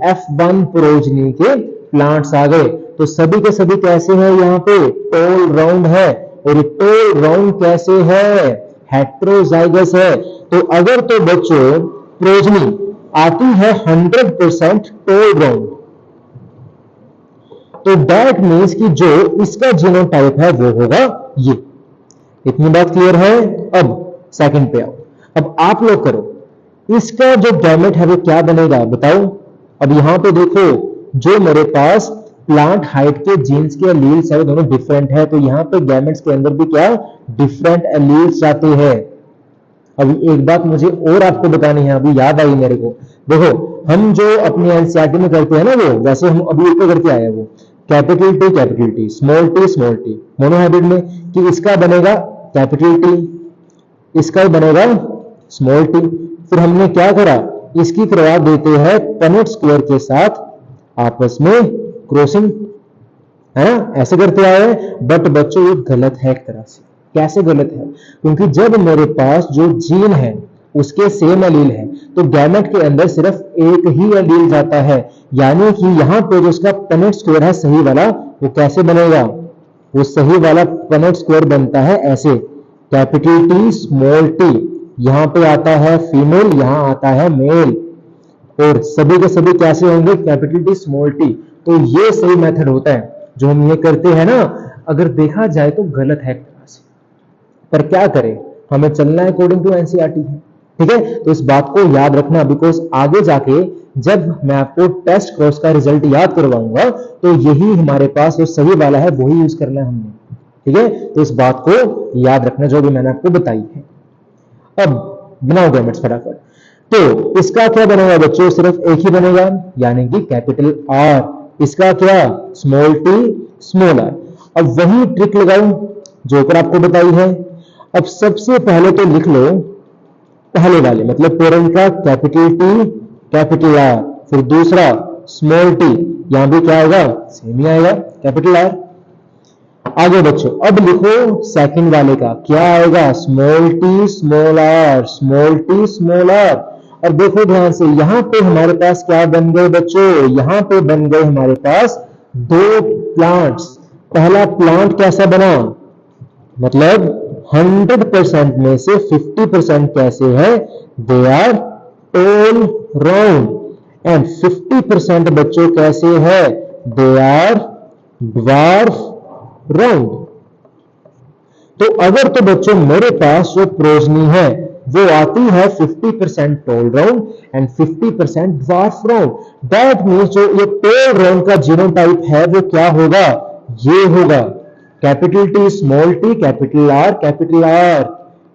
F1 प्रोजनी के प्लांट्स आ गए। तो सभी के सभी कैसे हैं, यहाँ पे टॉल राउंड है, और ये टॉल राउंड कैसे है, हेटेरोजाइगस है। तो अगर तो बच्चों प्रोजनी आती है 100% टॉल राउंड, तो दैट मीन्स कि जो इसका जीनोटाइप है वो होगा ये। इतनी बात क्लियर है। अब सेकंड पे आओ, अब आप लोग करो, इसका जो गैमेट है वो क्या बनेगा बताओ। अब यहां पे देखो, जो मेरे पास प्लांट हाइट के जीन्स के एलील्स है वो दोनों डिफरेंट है, तो यहां पे गैमेट्स के अंदर भी क्या डिफरेंट एलील्स जाते हैं। अभी एक बात मुझे और आपको बतानी है, अभी याद आई मेरे को। देखो हम जो अपनी एनसीईआरटी में करते हैं ना, वो वैसे हम अभी ऊपर करके आए हैं, वो capital T small T monohybrid में, कि इसका बनेगा कैपिटल टी, इसका ही बनेगा स्मॉल टी। फिर हमने क्या करा, इसकी करवा देते हैं पनेट स्क्वायर के साथ आपस में क्रॉसिंग, है ना, ऐसे करते आए हैं। बट बच्चों ये गलत है एक तरह से। कैसे गलत है, क्योंकि जब मेरे पास जो जीन है उसके सेम एलील है, तो गैमेट के अंदर सिर्फ एक ही एलील जाता है, यानी कि यहां पे जो उसका पनेट स्क्वायर है सही वाला, वो कैसे बनेगा, वो सही वाला पनेट स्क्वायर बनता है ऐसे, कैपिटल टी स्मॉल टी, यहां पे आता है फीमेल, यहां आता है मेल, और सभी के सभी कैसे होंगे, कैपिटल टी स्मॉल टी। तो ये सही मेथड होता है जो हम ये करते हैं ना। अगर देखा जाए तो गलत है एक तरह से, पर क्या करें, हमें चलना है अकॉर्डिंग टू एनसीईआरटी है, ठीक है। तो इस बात को याद रखना, बिकॉज आगे जाके जब मैं आपको टेस्ट क्रॉस का रिजल्ट याद करवाऊंगा तो यही हमारे पास जो सही वाला है वही यूज करना है हमने, ठीक है। तो इस बात को याद रखना जो भी मैंने आपको बताई है। अब बनाओ गैमेट्स फटाफट। तो इसका क्या बनेगा बच्चों, सिर्फ एक ही बनेगा, यानी कि कैपिटल आर। इसका क्या, स्मॉल टी स्मॉल आर। अब वही ट्रिक लगाओ जो ऊपर आपको बताई है। अब सबसे पहले तो लिख लो पहले वाले मतलब पेरेंट का कैपिटल टी कैपिटल आर, फिर दूसरा स्मॉल टी, यहां भी क्या आएगा सेम ही आएगा कैपिटल आर। आगे बच्चों अब लिखो सेकंड वाले का क्या आएगा small T small R, small T small R. और देखो ध्यान से यहां पे हमारे पास क्या बन गए बच्चों, यहां पे बन गए हमारे पास दो प्लांट्स। पहला प्लांट कैसा बना मतलब 100% में से 50% कैसे है they are tall round and 50% बच्चों कैसे है दे आर ड्वार्फ राउंड। तो अगर तो बच्चों मेरे पास जो प्रोजनी है वो आती है 50% tall round and 50% dwarf round, that means जो ये टॉल राउंड का जीनोटाइप है वो क्या होगा ये होगा capital T small T capital R capital R.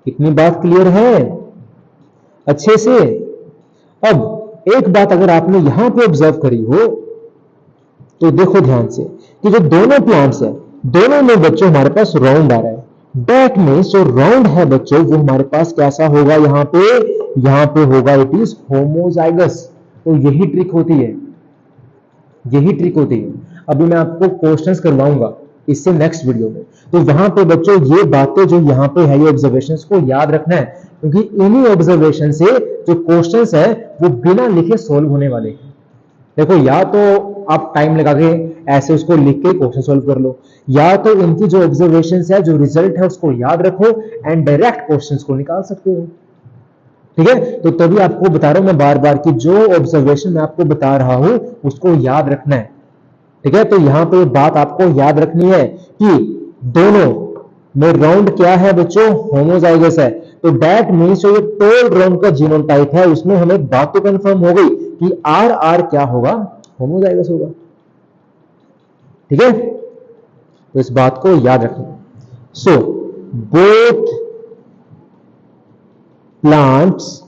इतनी बात क्लियर है अच्छे से। अब एक बात अगर आपने यहां पे ऑब्जर्व करी हो तो देखो ध्यान से कि जो दोनों प्लांट्स है दोनों में बच्चों हमारे पास राउंड आ रहा है, दैट मींस जो राउंड है बच्चों वो हमारे पास कैसा होगा यहां पे होगा इट इज होमोजाइगस। तो यही ट्रिक होती है, यही ट्रिक होती है। अभी मैं आपको क्वेश्चंस करवाऊंगा इससे नेक्स्ट वीडियो में, तो वहां पे बच्चों ये बातें जो यहां पे है ये ऑब्जर्वेशंस को याद रखना है, क्योंकि इन्हीं ऑब्जर्वेशन से जो क्वेश्चंस है वो बिना लिखे सॉल्व होने वाले हैं। देखो या तो आप टाइम लगा के ऐसे उसको लिख के क्वेश्चन सॉल्व कर लो, या तो इनकी जो ऑब्जर्वेशंस है जो रिजल्ट है उसको याद रखो एंड डायरेक्ट क्वेश्चंस को निकाल सकते हो। ठीक है, तो तभी आपको बता रहा हूं मैं बार बार कि जो ऑब्जर्वेशन मैं आपको बता रहा हूं उसको याद रखना है। ठीक है, तो यहां पे बात आपको याद रखनी है कि दोनों में राउंड क्या है बच्चों होमोजाइगस है, तो दैट मींस जो ये टॉल राउंड का जीनोटाइप है उसमें हमें बात तो कंफर्म हो गई कि आर आर क्या होगा होमोजाइगस होगा। ठीक है, तो इस बात को याद रखना। So both plants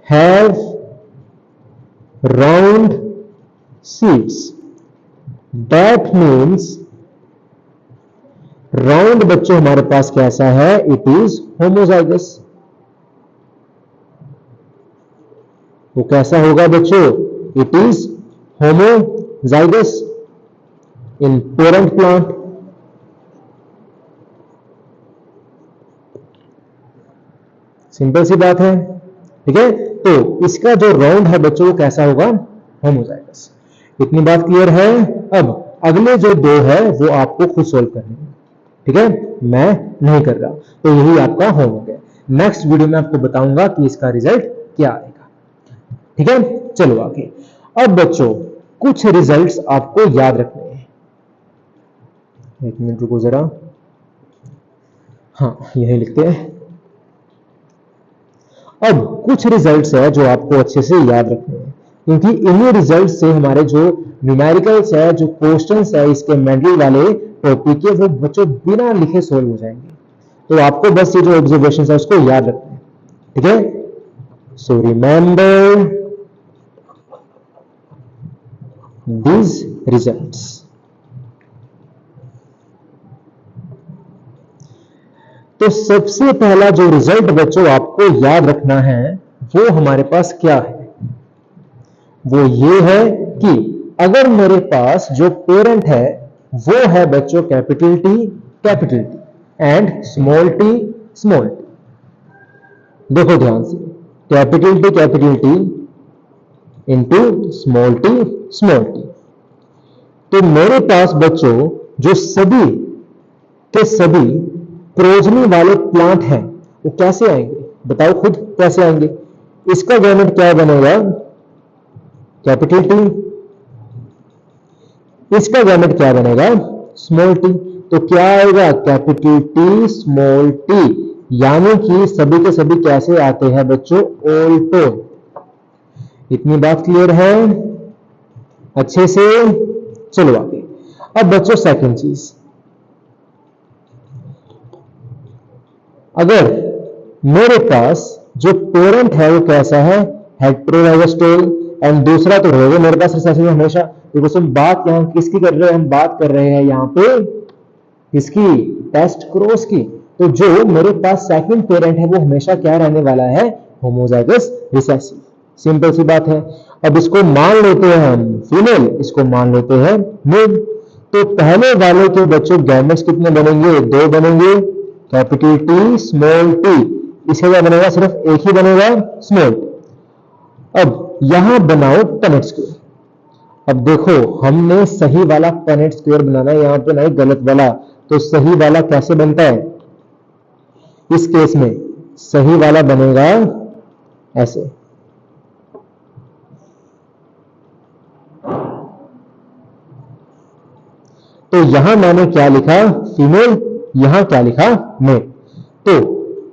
have round seeds, that means round बच्चों हमारे पास कैसा है इट इज होमोजाइगस। तो कैसा होगा बच्चों it is homozygous in parent plant. Simple सी बात है। ठीक है, तो इसका जो राउंड है बच्चों वो कैसा होगा होमोजाइगस। इतनी बात क्लियर है। अब अगले जो दो है वो आपको खुद सोल्व करने हैं। ठीक है, मैं नहीं कर रहा, तो यही आपका होमवर्क है। नेक्स्ट वीडियो में आपको बताऊंगा कि इसका रिजल्ट क्या आएगा। ठीक है, चलो आगे। अब बच्चों कुछ रिजल्ट्स आपको याद रखने हैं। एक मिनट रुको जरा, हाँ यही लिखते हैं। अब कुछ रिजल्ट्स है जो आपको अच्छे से याद रखने हैं, क्योंकि इन्हीं रिजल्ट से हमारे जो न्यूमेरिकल्स है जो क्वेश्चंस है इसके मेंडल वाले टॉपिक के वो बच्चों बिना लिखे सोल्व हो जाएंगे। तो आपको बस ये जो ऑब्जर्वेशन है उसको याद रखना है। ठीक है, सो रिमेंबर दीज रिजल्ट्स। तो सबसे पहला जो रिजल्ट बच्चों आपको याद रखना है वो हमारे पास क्या है, वो ये है कि अगर मेरे पास जो पेरेंट है वो है बच्चों capital T and small T. देखो ध्यान से capital T into small T. तो मेरे पास बच्चों जो सभी के सभी प्रोजनी वाले प्लांट हैं वो कैसे आएंगे बताओ खुद कैसे आएंगे। इसका गवर्नमेंट क्या बनेगा कैपिटल टी, इसका गवर्नमेंट क्या बनेगा स्मॉल टी। तो क्या आएगा कैपिटल टी स्मॉल टी, यानी कि सभी के सभी कैसे आते हैं बच्चों ऑल टोन। इतनी बात क्लियर है अच्छे से। चलो आगे। अब बच्चों सेकंड चीज, अगर मेरे पास जो पेरेंट है वो कैसा है हेटेरोजाइगस टेल एंड दूसरा तो रहेगा मेरे पास रिसेसिव हमेशा, तो बस हम बात यहाँ किसकी कर रहे हैं, हम बात कर रहे हैं यहाँ पे किसकी, टेस्ट क्रॉस की। तो जो मेरे पास सेकंड पेरेंट है वो हमेशा क्या रहने वाला है, होमोजाइगस रिसेसिव। सिंपल सी बात है। अब इसको मान लेते हैं हम फीमेल, इसको मान लेते हैं मेल। तो पहले वाले के बच्चों गैमेट्स कितने बनेंगे, 2 बनेंगे, कैपिटल टी स्मॉल टी। इसका क्या बनेगा, सिर्फ एक ही बनेगा, स्मॉल। अब यहां बनाओ पनेट स्क्वायर। अब देखो हमने सही वाला पनेट स्क्वायर बनाना है, यहां पे नहीं गलत वाला। तो सही वाला कैसे बनता है, इस केस में सही वाला बनेगा ऐसे। तो यहां मैंने क्या लिखा, फीमेल, यहां क्या लिखा, मेल। तो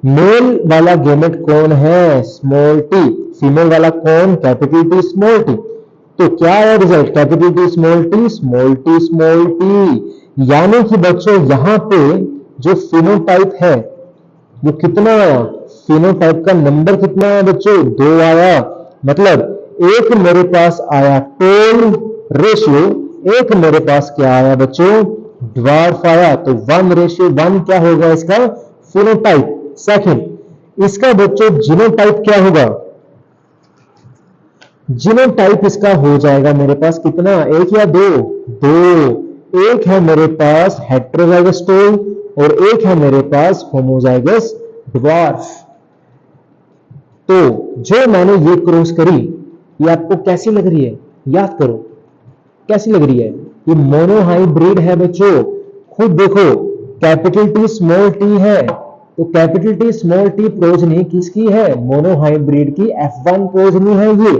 मेल वाला गैमेट कौन है, स्मॉल टी। फीमेल वाला कौन, कैपिटल टी स्मॉल टी। तो क्या है result, capital T small T, small T small T. यानी कि बच्चों यहां पे जो फिनोटाइप है वो कितना आया, फिनोटाइप का नंबर कितना है बच्चों, 2 आया। मतलब एक मेरे पास आया टोल रेशियो, एक मेरे पास क्या आया बच्चों, ड्वार्फ आया। तो 1:1 क्या होगा इसका फिनोटाइप। सेकंड इसका बच्चों जीनोटाइप क्या होगा, जीनोटाइप इसका हो जाएगा मेरे पास कितना, 1 या 2, 2। एक है मेरे पास हेटेरोजाइगस टोल और एक है मेरे पास होमोजाइगस ड्वार्फ। तो जो मैंने ये क्रॉस करी, ये आपको कैसी लग रही है, याद करो कैसी लग रही है, ये मोनोहाइब्रिड है बच्चों। खुद देखो कैपिटल टी स्मॉल टी है, तो capital T small T progeny किसकी है, मोनोहाइब्रिड की, F1 प्रोजनी है ये।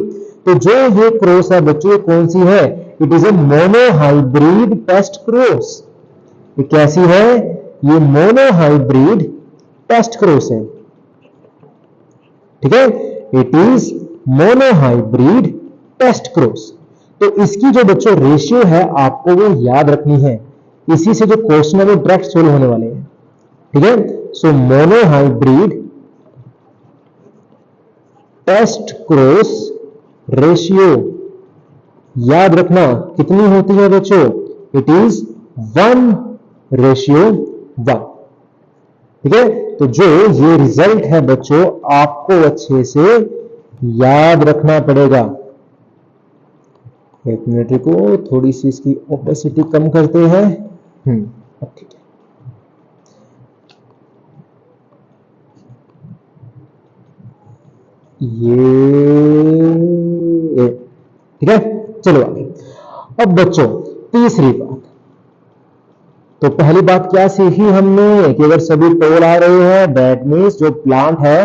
तो जो ये क्रॉस है बच्चों, ये कौन सी है, it is a monohybrid test cross. ये कैसी है, ये मोनोहाइब्रिड टेस्ट क्रॉस है, ठीक है, it is monohybrid test cross. तो इसकी जो बच्चों रेशियो है आपको वो याद रखनी है, इसी से जो क्वेश्चन है वो डायरेक्ट सोल्व होने वाले हैं, ठीक है। सो मोनोहाइब्रिड टेस्ट क्रॉस रेशियो याद रखना कितनी होती है बच्चों, इट इज 1:1, ठीक है। तो जो ये रिजल्ट है बच्चों आपको अच्छे से याद रखना पड़ेगा। एक मिनट को थोड़ी सी इसकी ओपेसिटी कम करते हैं। अब ठीक है, ये ठीक है, चलो आगे। अब बच्चों तीसरी बात, तो पहली बात क्या सीखी हमने कि अगर सभी टोल आ रहे हैं दैट मींस जो प्लांट है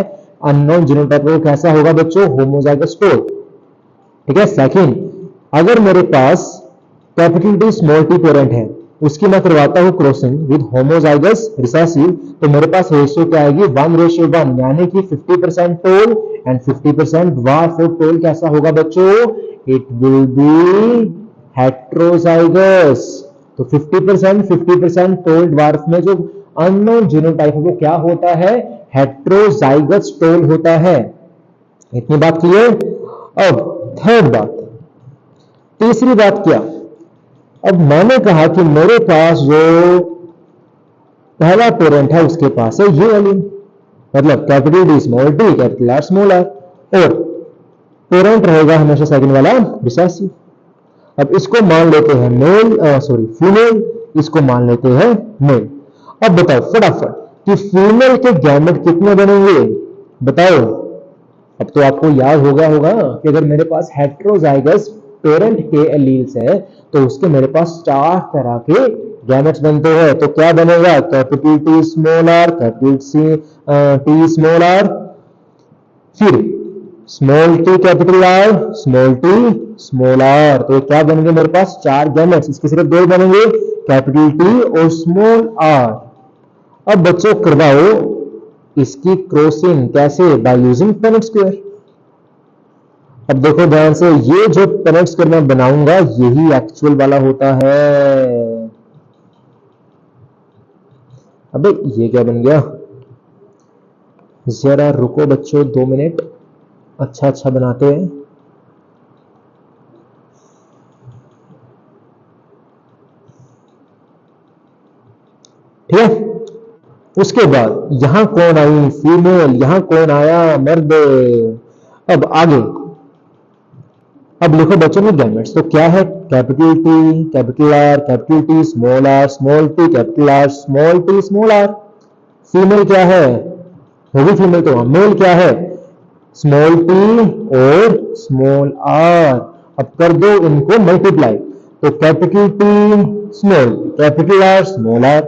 अननोन जीनोटाइप वो कैसा होगा बच्चों, होमोजाइगस टोल, ठीक है। सेकंड अगर मेरे पास capital T small T parent है, उसकी मैं करवाता हूं क्रॉसिंग विद होमोजाइगस रिसेसिव, तो मेरे पास रेशियो क्या आएगी, 1:1, यानी कि 50% टोल एंड 50% ड्वार्फ। और टोल कैसा होगा बच्चों, इट विल बी हेटेरोजाइगस। तो 50% टोल ड्वार्फ में जो अननोन जीनोटाइप है वो क्या होता है, हेटेरोजाइगस टोल होता है। इतनी बात क्लियर। अब थर्ड बात, तीसरी बात क्या, अब मैंने कहा कि मेरे पास जो पहला पेरेंट है उसके पास है ये एलीन, मतलब capital D small T capital R small R, और पेरेंट रहेगा हमेशा सेकंड वाला रिसेसिव। अब इसको मान लेते हैं मेल, सॉरी फीमेल, इसको मान लेते हैं मेल। अब बताओ फटाफट कि फीमेल के गैमेट कितने बनेंगे, बताओ। अब तो आपको याद होगा कि अगर मेरे पास हेटेरोजाइगस पेरेंट के एलील्स है तो उसके मेरे पास 4 तरह के गैमेट्स बनते हैं। तो क्या बनेगा, capital T small R, capital T small R, फिर small T capital R, small T small R. तो क्या बनेंगे मेरे पास 4 गैमेट्स, इसके सिर्फ 2 बनेंगे, कैपिटल टी और स्मॉल आर। अब बच्चों करवाओ इसकी क्रॉसिंग कैसे, बाय यूजिंग पनेट स्क्वायर। अब देखो ध्यान से, ये जो पनेट स्क्वायर मैं बनाऊंगा यही एक्चुअल वाला होता है। अबे ये क्या बन गया, जरा रुको बच्चों 2 मिनट, अच्छा बनाते हैं। ठीक है। उसके बाद यहां कौन आई, फीमेल, यहां कौन आया, मर्द। अब आगे, अब लिखो बच्चों में गैमेट्स। तो क्या है, capital T, capital R, capital T, small R, small T, capital R, small T, small R. Female क्या है, होगी फीमेल तो। मेल क्या है, स्मॉल टी और स्मॉल आर। अब कर दो इनको मल्टीप्लाई, तो capital T small, capital R small R,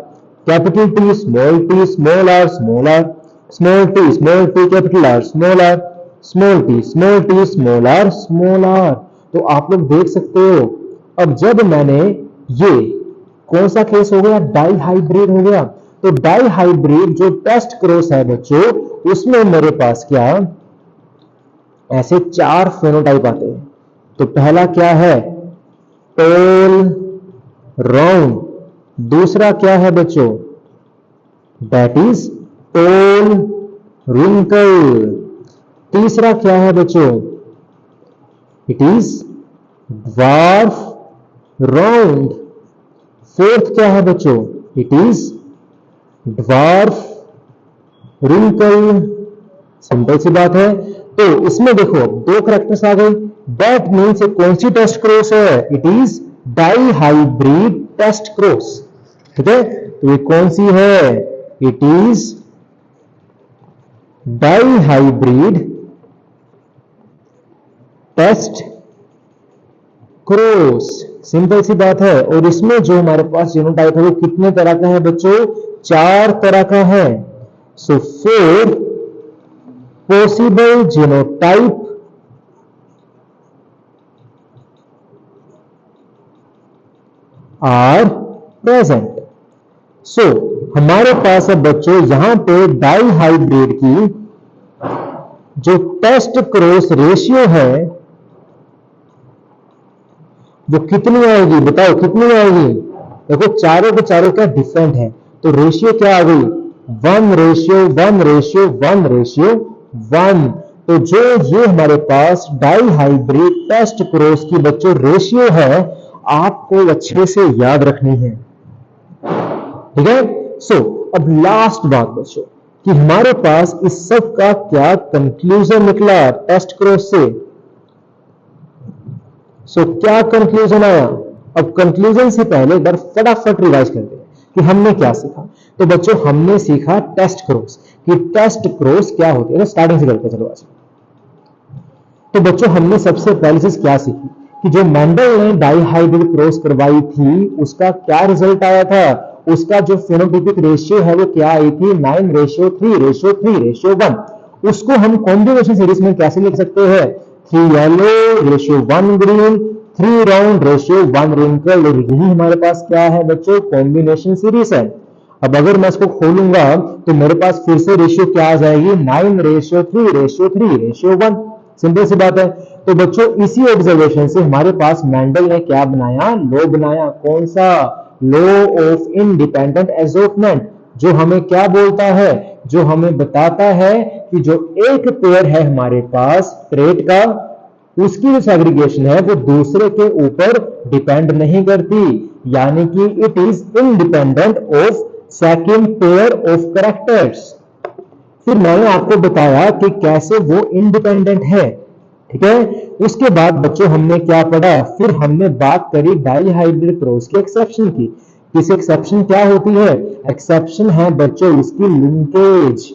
capital T small T small R small R, small T capital R small R, small T small R small R. तो आप लोग देख सकते हो, अब जब मैंने ये कौन सा केस हो गया, डाई हाइब्रिड हो गया। तो डाई हाइब्रिड जो टेस्ट क्रॉस है बच्चों, उसमें मेरे पास क्या, ऐसे 4 फेनोटाइप आते हैं। तो पहला क्या है, टॉल राउंड। दूसरा क्या है बच्चों, दैट इज टॉल रिंकल। तीसरा क्या है बच्चों, it is dwarf round. Fourth क्या है बच्चों, it is dwarf wrinkle. Simple सी बात है। तो इसमें देखो 2 कैरेक्टर्स आ गए, दैट मीन्स ये कौन सी टेस्ट क्रॉस है, it is dihybrid test cross. ठीक है, तो ये कौन सी है, it is dihybrid test cross. Simple सी बात है। और इसमें जो हमारे पास जीनोटाइप है वो कितने तरह का है बच्चों, 4 तरह का है। सो 4 possible genotype are present. So हमारे पास है बच्चों यहां पे डाई हाइब्रिड की जो टेस्ट क्रॉस रेशियो है वो कितनी आएगी, बताओ कितनी आएगी। देखो चारों के चारों क्या डिफरेंट है, तो रेशियो क्या आ गई, 1:1:1:1। तो जो ये हमारे पास डाई हाइब्रिड टेस्ट क्रॉस की बच्चों रेशियो है, आपको अच्छे से याद रखनी है। ठीक है। सो अब लास्ट बात बच्चों कि हमारे पास इस सब का क्या कंक्लूजन निकला टेस्ट क्रॉस से। सो क्या कंक्लूजन आया। अब कंक्लूजन से पहले एक बार फटाफट रिवाइज करते हैं कि हमने क्या सीखा। तो बच्चों हमने सीखा टेस्ट क्रॉस, कि टेस्ट क्रॉस क्या होती है। स्टार्टिंग से करते चलो आज। तो बच्चों हमने सबसे पहली चीज क्या सीखी कि जो मेंडल ने डाई हाइब्रिड क्रॉस करवाई थी उसका क्या रिजल्ट आया था, उसका जो फेनोटाइपिक रेशियो है वो क्या आई थी, 9:3:3:1। उसको हम कॉम्बिनेशन सीरीज में कैसे लिख सकते हैं, 3 yellow ratio 1 green, 3 round ratio 1 wrinkle. और यही हमारे पास क्या है बच्चों, कॉम्बिनेशन सीरीज है। अब अगर मैं इसको खोलूंगा तो मेरे पास फिर से रेशियो क्या आ जाएगी, 9:3:3:1। सिंपल सी बात है। तो बच्चों इसी ऑब्जर्वेशन से हमारे पास मेंडल ने क्या बनाया, लॉ बनाया। कौन सा, लॉ ऑफ इंडिपेंडेंट एसॉर्टमेंट, जो हमें क्या बोलता है, जो हमें बताता है कि जो एक पेयर है हमारे पास ट्रेट का, उसकी जो सेग्रीगेशन है वो दूसरे के ऊपर डिपेंड नहीं करती, यानी कि it is independent of second pair of characters. फिर मैंने आपको बताया कि कैसे वो इंडिपेंडेंट है। ठीक है। उसके बाद बच्चों हमने क्या पढ़ा, फिर हमने बात करी डाई हाइब्रिड क्रॉस के एक्सेप्शन की। इस एक्सेप्शन क्या होती है, एक्सेप्शन है बच्चों इसकी लिंकेज।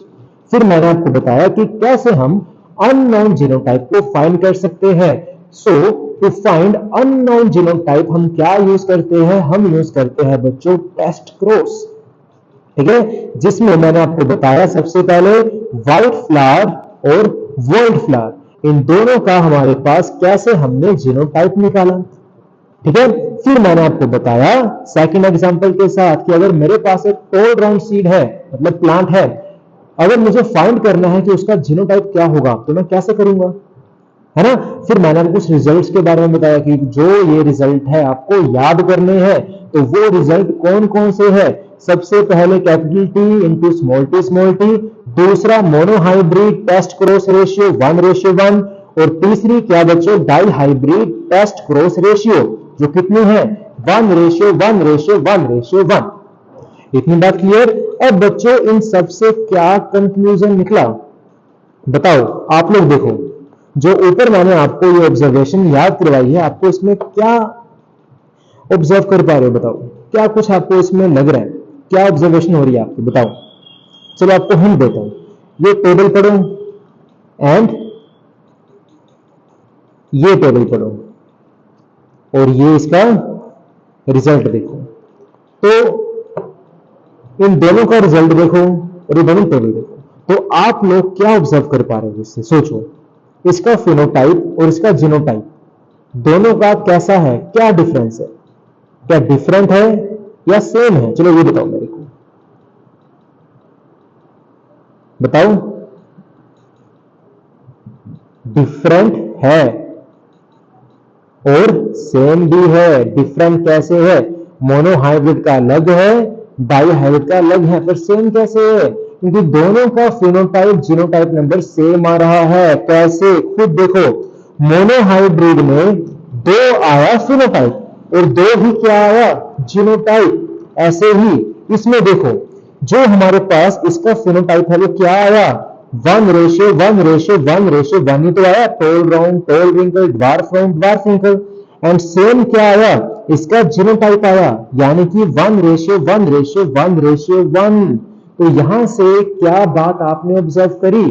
फिर मैंने आपको बताया कि कैसे हम अननोन जीनोटाइप को फाइंड कर सकते हैं। सो टू फाइंड अननोन जीनोटाइप हम क्या यूज करते हैं, हम यूज करते हैं बच्चों टेस्ट क्रॉस। ठीक है, जिसमें मैंने आपको बताया सबसे पहले व्हाइट फ्लावर और वर्ल्ड फ्लावर, इन दोनों का हमारे पास कैसे हमने जीनोटाइप निकाला। ठीक है। फिर मैंने आपको बताया सेकंड एग्जांपल के साथ कि अगर मेरे पास एक टॉल राउंड सीड है, मतलब प्लांट है, अगर मुझे फाइंड करना है कि उसका जीनोटाइप क्या होगा तो मैं कैसे करूंगा, है ना। फिर मैंने आपको कुछ रिजल्ट्स के बारे में बताया कि जो ये रिजल्ट है आपको याद करने हैं। तो वो रिजल्ट कौन कौन से है, सबसे पहले capital T into small T, दूसरा मोनोहाइब्रिड टेस्ट क्रॉस रेशियो 1:1, और तीसरी क्या बच्चों, dihybrid test cross ratio जो कितनी है, 1:1:1:1। इतनी बात क्लियर। अब बच्चों इन सब से क्या कंक्लूजन निकला बताओ आप लोग। देखो जो ऊपर मैंने आपको ये ऑब्जर्वेशन याद करवाई है, आपको इसमें क्या ऑब्जर्व कर पा रहे हो बताओ, क्या कुछ आपको इसमें लग रहा है, क्या ऑब्जर्वेशन हो रही है आपको बताओ। चलो आपको हिंट देता हूं, ये टेबल पढ़ो एंड ये टेबल पढ़ो और ये इसका रिजल्ट देखो। तो इन दोनों का रिजल्ट देखो और ये दोनों टेबल देखो, तो आप लोग क्या ऑब्जर्व कर पा रहे हो इससे सोचो। इसका फिनोटाइप और इसका जीनोटाइप दोनों का कैसा है, क्या डिफरेंस है, क्या डिफरेंट है या सेम है? चलो ये बताओ मेरे को, बताओ। डिफरेंट है और सेम भी है। डिफरेंट कैसे है? मोनोहाइब्रिड का अलग है, डाईहाइब्रिड का अलग है, पर सेम कैसे है? क्योंकि दोनों का फिनोटाइप जीनोटाइप नंबर सेम आ रहा है। कैसे? खुद देखो, मोनोहाइब्रिड में 2 आया फिनोटाइप और 2 ही क्या आया? जीनोटाइप। ऐसे ही इसमें देखो, जो हमारे पास इसका फिनोटाइप है वो क्या आया? 1:1:1:1 ही तो आया। Tall round, tall wrinkle, dwarf round, dwarf wrinkle. And same क्या आया? इसका जीनोटाइप आया, यानी कि 1:1:1:1। तो यहां से क्या बात आपने ऑब्जर्व करी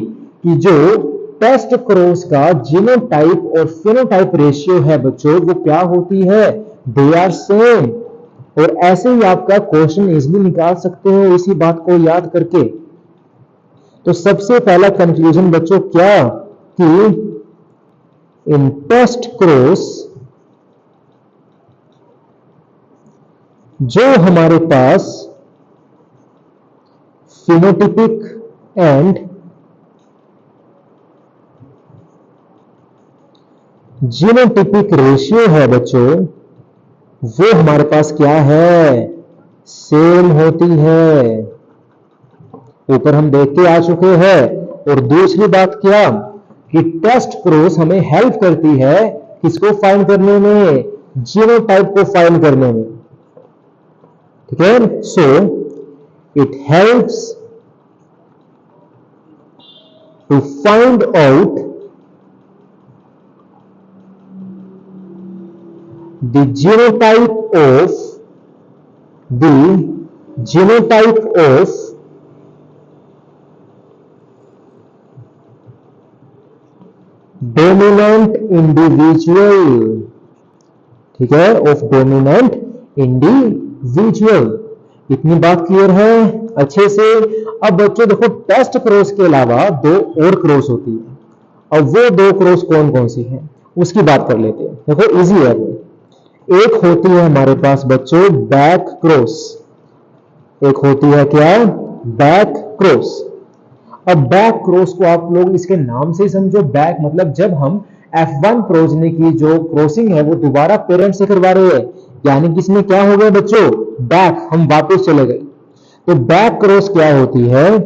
कि जो टेस्ट क्रॉस का जीनोटाइप और फिनोटाइप रेशियो है बच्चों, वो क्या होती है? They are same. और ऐसे ही आपका क्वेश्चन इजीली निकाल सकते हो इसी बात को याद करके। तो सबसे पहला कंक्लूजन बच्चों क्या कि इन टेस्ट क्रॉस जो हमारे पास फिनोटिपिक एंड जीनोटिपिक रेशियो है बच्चों, वो हमारे पास क्या है? सेम होती है। ऊपर हम देख के आ चुके हैं। और दूसरी बात क्या कि टेस्ट क्रॉस हमें हेल्प करती है किसको फाइंड करने में? जीनोटाइप को फाइंड करने में। ठीक है, so it helps to find out the genotype of dominant individual। ठीक है, ऑफ डोमिनेंट इंडिविजुअल। इतनी बात क्लियर है अच्छे से। अब बच्चों देखो, टेस्ट क्रॉस के अलावा 2 और क्रॉस होती है। अब वो 2 क्रॉस कौन कौन सी है उसकी बात कर लेते हैं। देखो इजी है वो। एक होती है हमारे पास बच्चों बैक क्रॉस। एक होती है क्या? Back cross. अब बैक क्रॉस को आप लोग इसके नाम से ही समझो। बैक मतलब जब हम F1 प्रोजनी की जो क्रॉसिंग है वो दोबारा पेरेंट से करवा रहे हैं, यानी कि इसमें क्या हो गया बच्चों? बैक, हम वापस चले गए। तो बैक क्रॉस क्या होती है?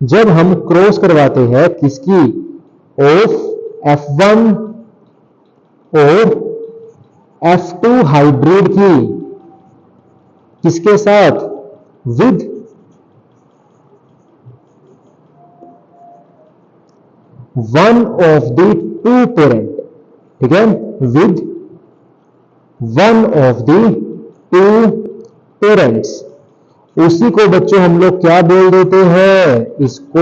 जब हम क्रॉस करवाते हैं किसकी? ऑफ F1 और F2 हाइब्रिड की। किसके साथ? With one of the 2 parent. ठीक है, with one of the 2 parents. उसी को बच्चों हम लोग क्या बोल देते हैं? इसको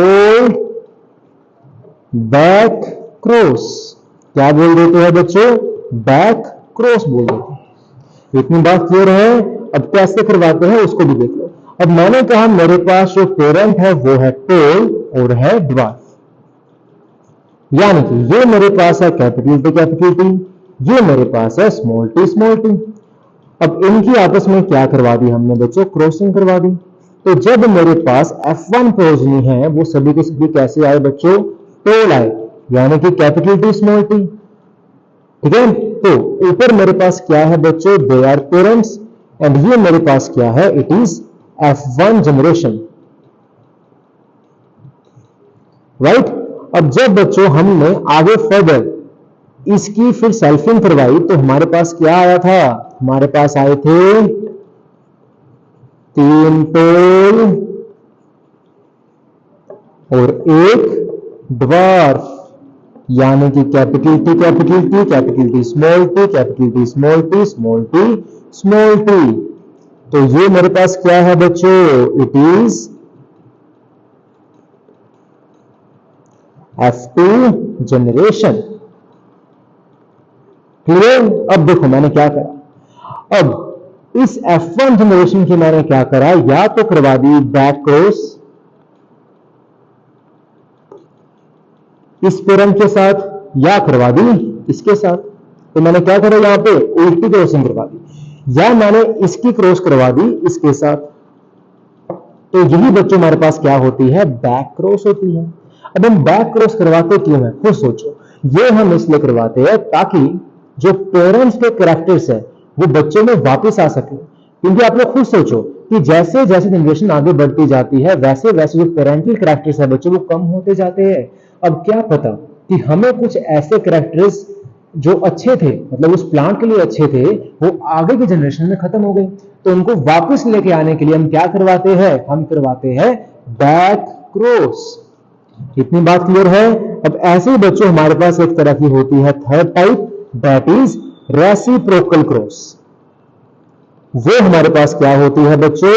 बैक क्रॉस। क्या बोल देते हैं बच्चों? बैक क्रॉस बोल देते हैं। इतनी बात क्लियर है। अब कैसे करवाते हैं उसको भी देख लो। अब मैंने कहा मेरे पास जो पेरेंट है वो है टॉल और है ड्वार्फ, यानी कि ये मेरे पास है कैपिटल टी, ये मेरे पास है स्मॉल टी। अब इनकी आपस में क्या करवा दी हमने बच्चों? क्रॉसिंग करवा दी। तो जब मेरे पास F1 प्रोजनी है वो सभी के सभी कैसे आए बच्चों? टॉल आए, यानी कि कैपिटल टी स्मॉल टी। ठीक है, तो ऊपर मेरे पास क्या है बच्चों? They are parents. एंड ये मेरे पास क्या है? It is F1 generation. Right. अब जब बच्चों हमने आगे फर्दर इसकी फिर सेल्फिंग करवाई तो हमारे पास क्या आया था? हमारे पास आए थे 3 टोल और 1 ड्वार्फ, यानी कि capital T capital T capital T small T capital T small T small T small T. तो ये मेरे पास क्या है बच्चों, it is F2 generation. Clear? अब देखो मैंने क्या करा, अब इस F1 जनरेशन की मैंने क्या करा, या तो करवा दी बैक क्रॉस इस पेरेंट के साथ या करवा दी इसके साथ। तो मैंने क्या करा, यहां पे उल्टी क्रॉसिंग करवा दी, या मैंने इसकी क्रॉस करवा दी इसके साथ। तो यही बच्चों हमारे पास क्या होती है, बैक क्रॉस होती है। अब हम बैक क्रॉस करवाते क्यों है, खुद सोचो। ये हम इसलिए करवाते हैं ताकि जो पेरेंट्स के कैरेक्टर्स है वो बच्चों में वापस आ सके। क्योंकि आप लोग खुद सोचो कि जैसे जैसे जनरेशन आगे बढ़ती जाती है वैसे वैसे जो पेरेंटल कैरेक्टर्स है बच्चों वो कम होते जाते हैं। अब क्या पता कि हमें कुछ ऐसे कैरेक्टर्स जो अच्छे थे, मतलब उस प्लांट के लिए अच्छे थे, वो आगे की जनरेशन में खत्म हो गए। तो उनको वापस लेके आने के लिए हम क्या करवाते हैं, हम करवाते हैं बैक क्रॉस। इतनी बात क्लियर है? अब ऐसे बच्चों हमारे पास एक तरह की होती है third type, that is reciprocal cross. वो हमारे पास क्या होती है बच्चों,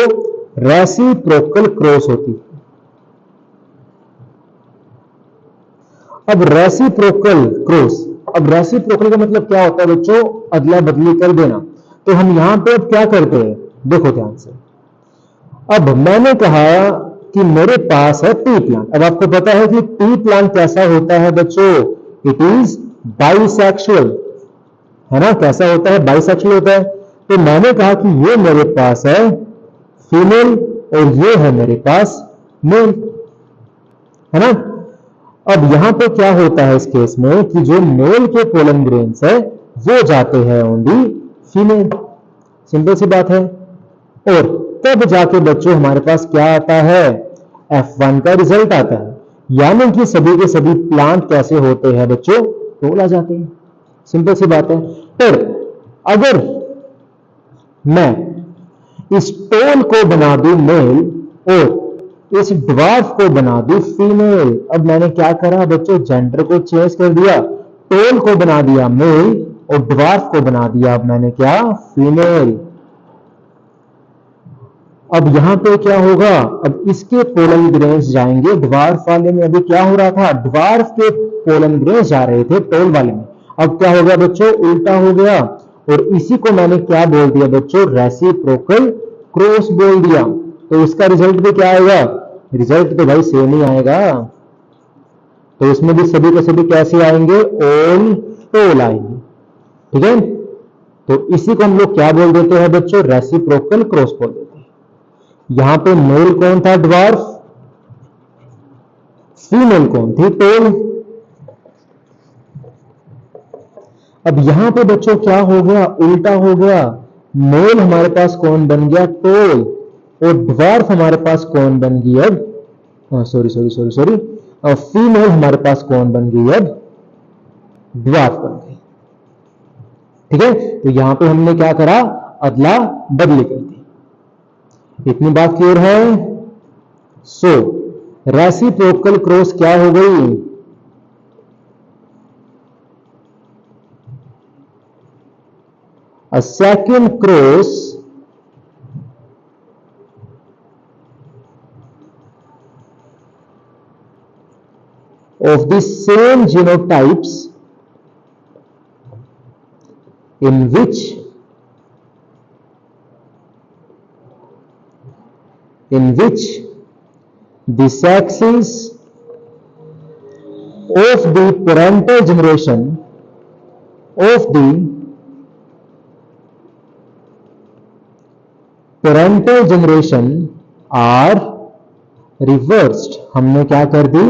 रेसिप्रोकल क्रॉस होती है। अब रेसिप्रोकल क्रॉस, अब रेसिप्रोकल का मतलब क्या होता है बच्चों, अदला बदली कर देना। तो हम यहां पे अब क्या करते हैं, देखो ध्यान से। अब मैंने कहा कि मेरे पास है टी प्लांट। अब आपको पता है कि टी प्लांट कैसा होता है बच्चों, इट इज बाइसेक्सुअल, है ना। कैसा होता है, बाइसेक्सुअल होता है। तो मैंने कहा कि ये मेरे पास है फीमेल और ये है मेरे पास मेल, है ना। अब यहां पे क्या होता है इस केस में कि जो मेल के पोलन ग्रेन्स है वो जाते हैं ओनली फीमेल, सिंपल सी बात है। और तब जाके बच्चों हमारे पास क्या आता है, F1 का रिजल्ट आता है। यानी कि सभी के सभी प्लांट कैसे होते हैं बच्चों, टोल आ जाते हैं, सिंपल सी बात है। पर अगर मैं इस टोल को बना दूं मेल और इस ड्वार्फ को बना दूं फीमेल, अब मैंने क्या करा बच्चों, जेंडर को चेंज कर दिया। टोल को बना दिया मेल और ड्वार्फ को बना दिया अब मैंने क्या, फीमेल। अब यहां पे क्या होगा, अब इसके पोलन ग्रेन्स जाएंगे ड्वार्फ वाले में। अभी क्या हो रहा था, ड्वार्फ के पोलन ग्रेन्स जा रहे थे टोल वाले में। अब क्या हो गया बच्चों, उल्टा हो गया। और इसी को मैंने क्या बोल दिया बच्चों, रेसिप्रोकल क्रॉस बोल दिया। तो इसका रिजल्ट भी क्या आएगा, रिजल्ट तो भाई सेम ही आएगा। तो इसमें भी सभी के सभी कैसे आएंगे, ऑल टोल आएंगे, ठीक है। तो इसी को हम लोग क्या बोल देते हैं बच्चों, रेसिप्रोकल क्रॉस बोल देते हैं। यहां पे मेल कौन था, ड्वार्फ, फीमेल कौन थी, टोल। अब यहां पे बच्चों क्या हो गया, उल्टा हो गया। मेल हमारे पास कौन बन गया, टोल, और ड्वार्फ हमारे पास कौन बन गई अब, सॉरी फीमेल हमारे पास कौन बन गई अब, ड्वार्फ बन गई, ठीक है। तो यहां पे हमने क्या करा, अदला बदली कर दी। इतनी बात क्लियर है। सो रेसिप्रोकल क्रॉस क्या हो गई, a second cross of the same genotypes in which the sexes of the parental generation of the parental generation are reversed. हमने क्या कर दी,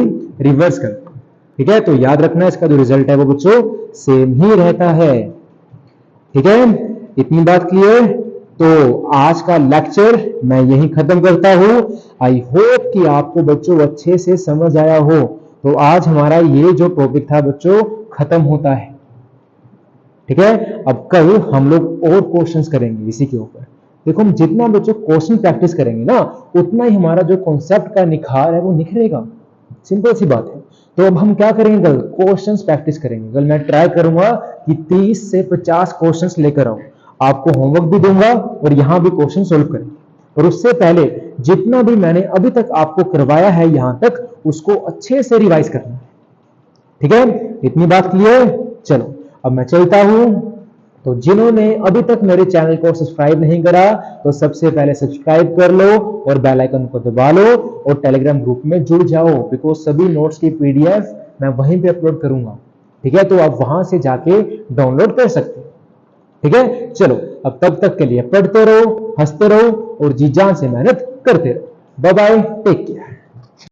रिवर्स कर दी, ठीक है। तो याद रखना इसका जो रिजल्ट है वो बच्चों सेम ही रहता है, ठीक है। इतनी बात क्लियर। तो आज का लेक्चर मैं यही खत्म करता हूं। आई होप कि आपको बच्चों अच्छे से समझ आया हो। तो आज हमारा ये जो टॉपिक था बच्चों खत्म होता है, ठीक है। अब कल हम लोग और क्वेश्चंस करेंगे इसी के ऊपर। देखो हम जितना बच्चों क्वेश्चन प्रैक्टिस करेंगे ना, उतना ही हमारा जो कॉन्सेप्ट का निखार है वो निखरेगा। सिंपल सी बात है। तो अब हम क्या करेंगे कल? क्वेश्चंस प्रैक्टिस करेंगे। कल मैं ट्राई करूंगा कि 30 से 50 क्वेश्चंस लेकर आऊं, आपको होमवर्क भी दूंगा और यहां भी क्वेश्चन सोल्व करें। और उससे पहले जितना भी मैंने अभी तक आपको करवाया है यहां तक, उसको अच्छे से रिवाइज करना। ठीक है, इतनी बात क्लियर? चलो अब मैं चलता हूं। तो जिन्होंने अभी तक मेरे चैनल को सब्सक्राइब नहीं करा, तो सबसे पहले सब्सक्राइब कर लो और बेल आइकन को दबा लो और टेलीग्राम ग्रुप में जुड़ जाओ, बिकॉज सभी नोट्स की पीडीएफ मैं वहीं पे अपलोड करूंगा। ठीक है, तो आप वहां से जाके डाउनलोड कर सकते हो। ठीक है, चलो अब तब तक के लिए पढ़ते रहो, हंसते रहो और जी जान से मेहनत करते रहो। Bye bye, take care.